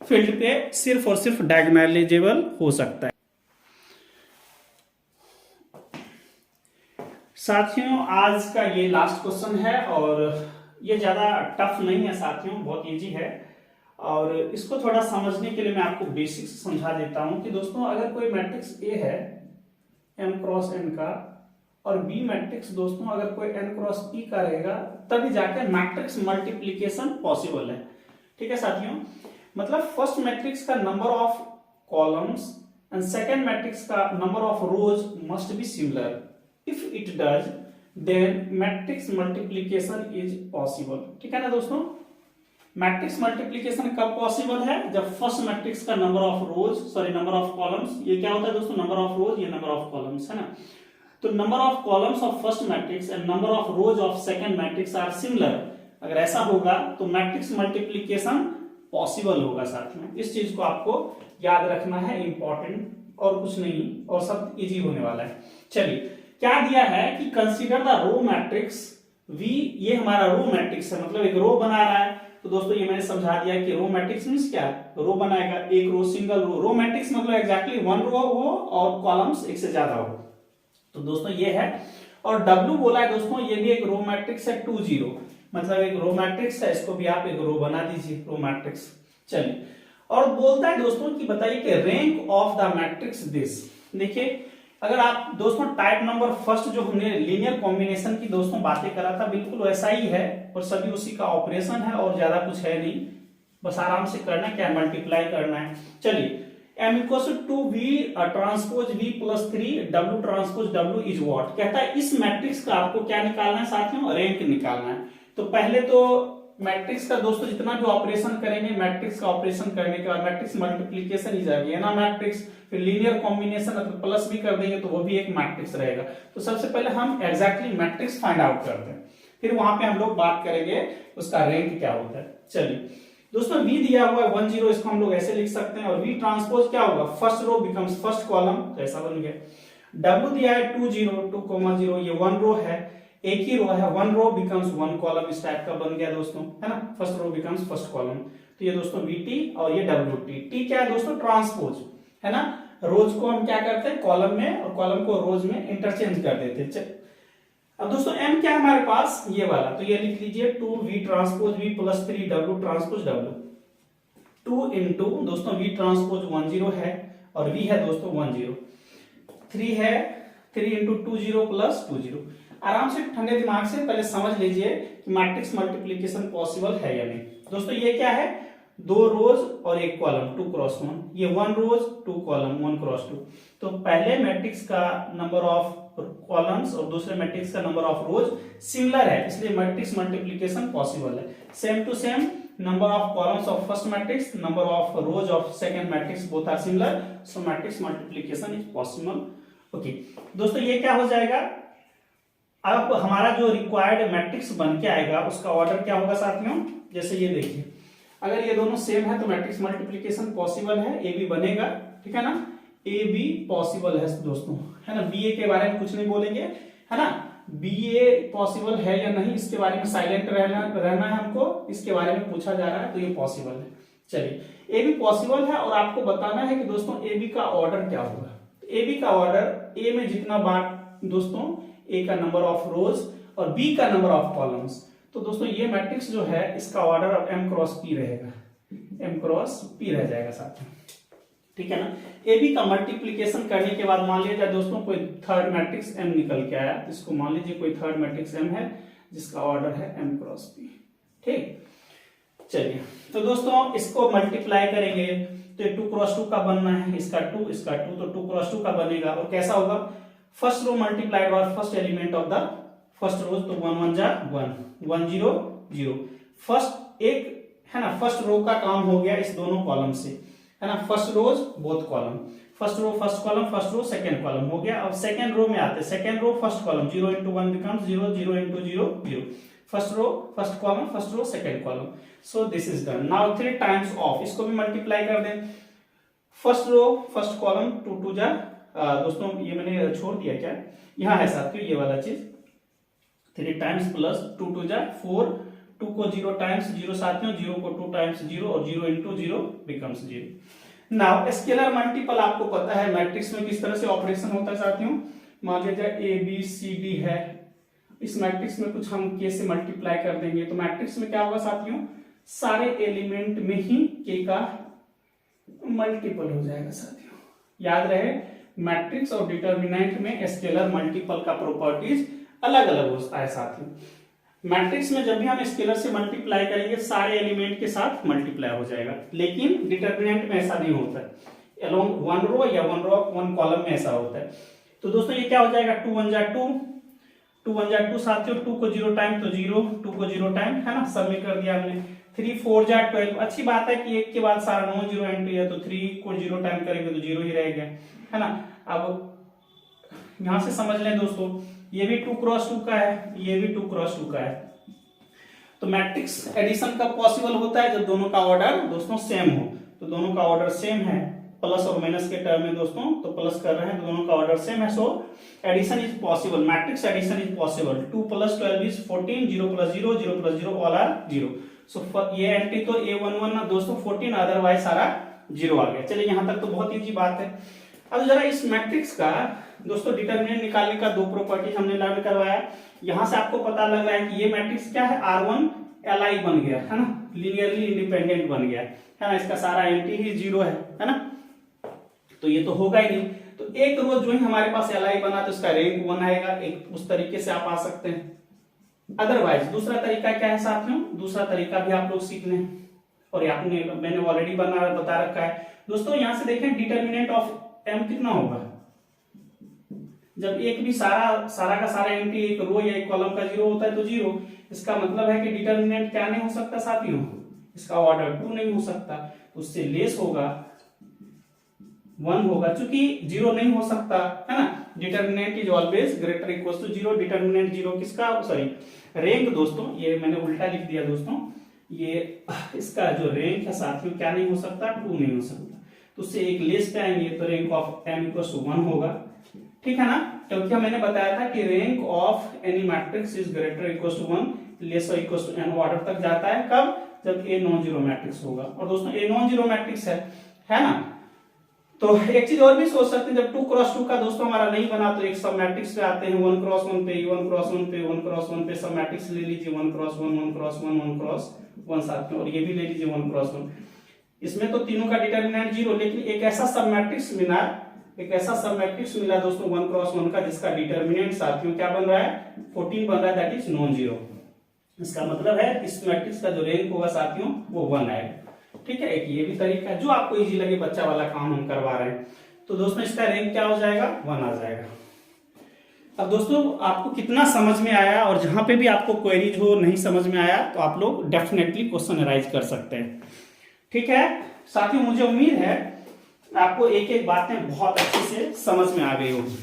Speaker 1: फील्ड पे सिर्फ और सिर्फ डायगोनलाइजेबल हो सकता है। साथियों आज का ये लास्ट क्वेश्चन है, और ये ज्यादा टफ नहीं है साथियों, बहुत इजी है। और इसको थोड़ा समझने के लिए मैं आपको बेसिक्स समझा देता हूं कि दोस्तों अगर कोई मैट्रिक्स ए है m क्रॉस n का, और बी मैट्रिक्स दोस्तों अगर कोई n क्रॉस p का रहेगा, तभी जाकर मैट्रिक्स मल्टीप्लीकेशन पॉसिबल है। ठीक है साथियों, मतलब फर्स्ट मैट्रिक्स का number of columns and second matrix का number of rows must be similar. If it does then matrix multiplication is possible. ठीक है ना दोस्तों, मैट्रिक्स मल्टीप्लीकेशन कब पॉसिबल है? जब फर्स्ट मैट्रिक्स का नंबर ऑफ कॉलम्स, ये क्या होता है दोस्तों? नंबर ऑफ रोज, ये नंबर ऑफ कॉलम्स है ना। तो number of columns of first matrix and number of rows of second matrix are similar. अगर ऐसा होगा तो मैट्रिक्स मल्टीप्लीकेशन पॉसिबल होगा साथियों। इस चीज को आपको याद रखना है, इंपॉर्टेंट और कुछ नहीं, और सब इजी होने वाला है। चलिए क्या दिया है कि consider the row matrix V, ये हमारा रो मैट्रिक्स है, मतलब एक रो बना रहा है। तो दोस्तों ये मैंने समझा दिया कि रो मैट्रिक्स मींस क्या? रो बनाएगा, एक रो, सिंगल रो। रो मैट्रिक्स मतलब एग्जैक्टली वन रो हो और कॉलम्स एक से ज्यादा हो। तो दोस्तों ये है, और W बोला है दोस्तों, ये भी एक रो मैट्रिक्स है 2 0, मतलब एक रो मैट्रिक्स है, इसको भी आप एक रो बना दीजिए, रो मैट्रिक्स। चलिए, और बोलता है दोस्तों कि बताइए कि rank of the matrix this. देखिए अगर आप दोस्तों टाइप नंबर फर्स्ट जो हमने लीनियर कॉम्बिनेशन की दोस्तों बातें करा था, बिल्कुल वैसा ही है, और सभी उसी का ऑपरेशन है और ज्यादा कुछ है नहीं, बस आराम से करना क्या, मल्टीप्लाई करना है। चलिए m equal to v transpose v plus 3 w transpose w is what. कहता है इस मैट्रिक्स का आपको क्या निकालना है साथियों? रैंक निकालना है। तो पहले तो मैट्रिक्स का दोस्तों जितना भी ऑपरेशन करेंगे, मैट्रिक्स का ऑपरेशन करने के बाद मैट्रिक्स मल्टीप्लीकेशन ही जाएगी है ना मैट्रिक्स, फिर लीनियर कॉम्बिनेशन अगर प्लस भी कर देंगे तो वो भी एक मैट्रिक्स रहेगा। तो सबसे पहले हम एग्जैक्टली मैट्रिक्स फाइंड आउट करते हैं, फिर वहां पे हम लोग बात करेंगे उसका रैंक क्या होता है। चलिए दोस्तों v दिया हुआ है 1 0, इसको हम लोग ऐसे लिख सकते हैं, और v ट्रांसपोज क्या होगा? First row becomes first column, तो ऐसा बन गया। w दिया है 2 0 2,0, ये 1 रो है, एक ही रो है, 1 रो बिकम्स 1 कॉलम, इस टाइप का बन गया दोस्तों, है ना। First row becomes first column. तो ये दोस्तों VT और ये WT। T क्या है दोस्तों? ट्रांसपोज है ना। रोज को हम क्या करते हैं कॉलम में और कॉलम को रोज में इंटरचेंज कर देते हैं। अब दोस्तों M क्या है हमारे पास? ये वाला, तो ये लिख लीजिए 2V transpose V plus 3W transpose W। 2 into दोस्तों V ट्रांसपोज 10 है और V है दोस्तों 10। 3 है 3 इंटू 20 प्लस 20। आराम से ठंडे दिमाग से पहले समझ लीजिए कि मैट्रिक्स मल्टीप्लिकेशन पॉसिबल है या नहीं। दोस्तों ये क्या है? 2 रोज और 1 कॉलम 2 क्रॉस 1, ये 1 रोज 2 कॉलम 1 क्रॉस 2। तो पहले मैट्रिक्स का नंबर ऑफ कॉलम्स और दूसरे मैट्रिक्स का नंबर ऑफ रोज सिमिलर है, इसलिए मैट्रिक्स मल्टीप्लिकेशन पॉसिबल है। Same to same number of columns of first matrix, number of rows of second matrix, both are similar, so matrix multiplication is possible। okay दोस्तों ये क्या हो जाएगा? अब हमारा जो रिक्वायर्ड मैट्रिक्स बन के आएगा उसका ऑर्डर क्या होगा साथियों? जैसे ये देखिए, अगर ये दोनों सेम है तो मैट्रिक्स मल्टीप्लिकेशन पॉसिबल है, ए बी बनेगा, ठीक है ना। ए बी पॉसिबल है दोस्तों, है ना। बी ए के बारे में कुछ नहीं बोलेंगे, है ना। बी ए पॉसिबल है या नहीं इसके बारे में साइलेंट रहना है हमको, इसके बारे में पूछा जा रहा है तो ये पॉसिबल है। चलिए ए बी पॉसिबल है और आपको बताना है कि दोस्तों ए बी का ऑर्डर क्या होगा। ए बी का ऑर्डर, ए में जितना बार दोस्तों ए का नंबर ऑफ रोज और बी का नंबर ऑफ कॉलम्स, तो दोस्तों ये मैट्रिक्स जो है इसका ऑर्डर अब m क्रॉस p रहेगा, m क्रॉस p रह जाएगा साथ में, ठीक है ना। ए बी का मल्टीप्लिकेशन करने के बाद मान लीजिए दोस्तों कोई थर्ड मैट्रिक्स m निकल के आया, इसको मान लीजिए कोई थर्ड मैट्रिक्स m है जिसका ऑर्डर है m क्रॉस p, ठीक। चलिए तो दोस्तों इसको मल्टीप्लाई करेंगे तो ये 2 क्रॉस 2 का बनना है, इसका 2 इसका 2, तो 2 क्रॉस 2 का बनेगा और कैसा होगा? First row multiplied by first element of the first rows, तो 1 1 जा 1 1 0 0। फर्स्ट एक है ना, फर्स्ट रो का काम हो गया इस दोनों कॉलम से, है ना। First rows both column, first row first column, first row second column हो गया। अब सेकंड रो में आते हैं, second row first column 0 into 1 becomes 0 0 into 0 0। First row first column, first row second column, so this is done. Now 3 times of, इसको भी multiply कर दें। फर्स्ट रो फर्स्ट कॉलम 2 2 जा दोस्तों ये मैंने छोड़ दिया क्या, यहाँ है साथियों ये वाला चीज, 3 टाइम्स प्लस 2 2 जा 4, 2 को 0 टाइम्स 0 साथियों, 0 को 2 टाइम्स 0 और 0 into 0 becomes 0। Now scalar multiple आपको पता है मैट्रिक्स में किस तरह से ऑपरेशन होता है साथियों। मान लीजिए ए बी सी डी है, इस मैट्रिक्स में कुछ हम के से मल्टीप्लाई कर देंगे तो मैट्रिक्स में क्या होगा साथियों? सारे एलिमेंट में ही के का मल्टीपल हो जाएगा साथियों। याद रहे मैट्रिक्स और डिटर्मिनेंट में स्केलर मल्टीपल का प्रॉपर्टीज अलग अलग होता है साथियों। मैट्रिक्स में जब भी हम स्केलर से मल्टीप्लाई करेंगे सारे एलिमेंट के साथ मल्टीप्लाई हो जाएगा, लेकिन डिटर्मिनेंट में ऐसा नहीं होता है। अलोंग 1 रो या 1 रो 1 कॉलम में ऐसा होता है। तो दोस्तों ये क्या हो जाएगा? 2 1 जा 2, 2 1 जा 2 साथियों, 2 को 0 टाइम तो 0, 2 को 0 टाइम, है ना, सब में कर दिया हमने। 3 4 जा 12, अच्छी बात है कि एक के बाद सारा 9 0 एंट्री है तो 3 को 0 टाइम करेंगे तो 0 ही रहेगा, है ना। अब यहां से समझ लें दोस्तों, ये भी 2 क्रॉस 2 का है, ये भी 2 क्रॉस 2 का है। तो मैट्रिक्स एडिशन कब पॉसिबल होता है? जब दोनों का ऑर्डर दोस्तों सेम हो। तो दोनों का ऑर्डर सेम है, प्लस और माइनस के टर्म में दोस्तों, तो प्लस कर रहे हैं तो दोनों का ऑर्डर सेम है, so addition is possible, matrix addition is possible. 2 + 12 is 14, 0 + 0 0 + 0 all are 0। सो ये एंट्री तो A11 ना दोस्तों 14, अदरवाइज सारा 0 आ गया। चलिए यहां तक तो बहुत ईजी बात है। अब जरा इस मैट्रिक्स का दोस्तों डिटर्मिनेंट निकालने का 2 प्रॉपर्टीज हमने लर्न करवाया। यहां से आपको पता लग रहा है कि ये मैट्रिक्स क्या है? R1 Li बन गया, है ना, लीनियरली इंडिपेंडेंट बन गया, है ना, इसका सारा एंटी ही 0 है ना। तो ये तो होगा ही नहीं। तो एक रोज जो ही हमारे पास Li बना तो इसका रैंक 1 आएगा, एक उस तरीके से आप आ सकते हैं। अदरवाइज दूसरा तरीका क्या है साथियों? दूसरा तरीका भी आप लोग सीख लें, और मैंने ऑलरेडी बता रखा है दोस्तों। यहां से देखें डिटर्मिनेंट ऑफ m कितना होगा? जब एक भी सारा का सारा एंट्री एक रो या एक कॉलम का 0 होता है तो 0। इसका मतलब है कि डिटर्मिनेंट क्या नहीं हो सकता साथियों? इसका ऑर्डर 2 नहीं हो सकता, उससे लेस होगा, 1 होगा। चूंकि 0 नहीं हो सकता, है ना, determinant is always greater equal to 0। Determinant 0 किसका? सॉरी रैंक दोस्तों, ये मैंने उल्टा लिख दिया दोस्तों, ये इसका जो रैंक है साथियों क्या नहीं हो सकता? 2 नहीं हो सकता। तो उससे एक लेस पे आएंगे तो रैंक ऑफ m = 1 होगा, ठीक है ना। क्योंकि मैंने बताया था कि rank of any matrix is greater equal to 1, less और इक्वल टू n ऑर्डर तक जाता है। कब? जब ए नॉन जीरो मैट्रिक्स होगा। और दोस्तों ए नॉन जीरो मैट्रिक्स है ना। तो एक चीज और भी सोच सकते हैं, जब 2 क्रॉस 2 का दोस्तों हमारा नहीं बना तो एक सब मैट्रिक्स पे आते हैं, 1 क्रॉस 1 पे, 1 क्रॉस 1 पे, 1 क्रॉस 1 पे सब मैट्रिक्स ले लीजिए, 1 क्रॉस 1, 1 क्रॉस 1, 1 क्रॉस 1 साथ में, और ये भी ले लीजिए 1 क्रॉस 1। इसमें तो तीनों का डिटरमिनेंट 0, लेकिन एक ऐसा सब मैट्रिक्स मिला दोस्तों 1 क्रॉस 1 का जिसका डिटरमिनेंट साथियों क्या बन रहा है, 14 बन रहा है, दैट इज नॉन जीरो। इसका मतलब है इस मैट्रिक्स का जो रैंक होगा साथियों वो 1 आएगा। ठीक है, एक ये भी तरीका है जो आपको इजी लगे, बच्चा वाला काम हम करवा रहे हैं। तो दोस्तों इसका रैंक क्या हो जाएगा, 1 आ जाएगा। अब दोस्तों आपको कितना समझ में आया, और जहां पे भी आपको क्वेरीज हो नहीं समझ में आया तो आप लोग डेफिनेटली क्वेश्चन अराइज कर सकते हैं। ठीक है साथियों, मुझे उम्मीद है आपको एक एक बातें बहुत अच्छे से समझ में आ गई होगी।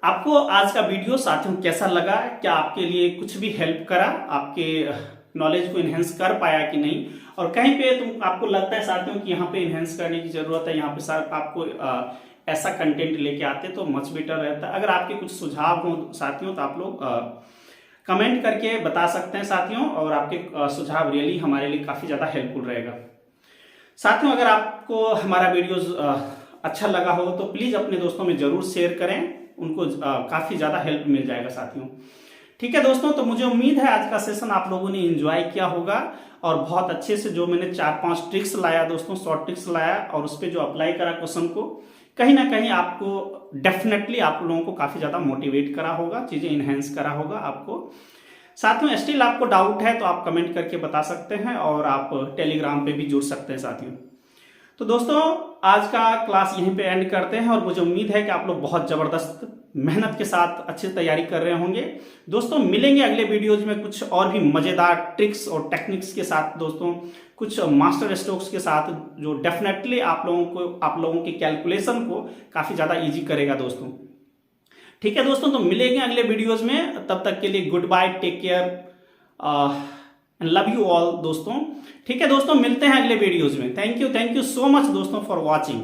Speaker 1: आपको आज का वीडियो साथियों कैसा लगा, क्या आपके लिए कुछ भी हेल्प करा, आपके नॉलेज को इनहेंस कर पाया कि नहीं, और कहीं पे तुम आपको लगता है साथियों कि यहाँ पे इनहेंस करने की जरूरत है, यहाँ पे सर आपको ऐसा कंटेंट लेके आते तो मच बेटर रहता। अगर आपके कुछ सुझाव हो साथियों तो आप लोग कमेंट करके बता सकते हैं साथियों, और आपके सुझाव रियली हमारे लिए काफी ज्यादा हेल्पफुल रहेगा। साथियों अगर आपको हमारा वीडियो अच्छा लगा हो तो प्लीज अपने दोस्तों में जरूर शेयर करें, उनको काफी ज्यादा हेल्प मिल जाएगा साथियों। ठीक है दोस्तों, तो मुझे उम्मीद है आज का सेशन आप लोगों ने एंजॉय किया होगा, और बहुत अच्छे से जो मैंने 4-5 ट्रिक्स लाया दोस्तों, शॉर्ट ट्रिक्स लाया, और उस पर जो अप्लाई करा क्वेश्चन को, कहीं ना कहीं आपको डेफिनेटली आप लोगों को काफी ज्यादा मोटिवेट करा होगा, चीजें इनहेंस करा होगा आपको। साथियों स्टिल आपको डाउट है तो आप कमेंट करके बता सकते हैं, और आप टेलीग्राम पे भी जुड़ सकते हैं साथियों। तो दोस्तों आज का क्लास यहीं पे एंड करते हैं, और मुझे उम्मीद है कि आप लोग बहुत जबरदस्त मेहनत के साथ अच्छी तैयारी कर रहे होंगे। दोस्तों मिलेंगे अगले वीडियोज में कुछ और भी मजेदार ट्रिक्स और टेक्निक्स के साथ दोस्तों, कुछ मास्टर स्ट्रोक्स के साथ जो डेफिनेटली आप लोगों के कैलकुलेशन को काफी ज्यादा इजी करेगा दोस्तों। ठीक है दोस्तों, तो मिलेंगे अगले वीडियोज में, तब तक के लिए good bye, take care and love you all दोस्तों। ठीक है दोस्तों, मिलते हैं अगले वीडियोज में। थैंक यू सो मच दोस्तों फॉर वॉचिंग।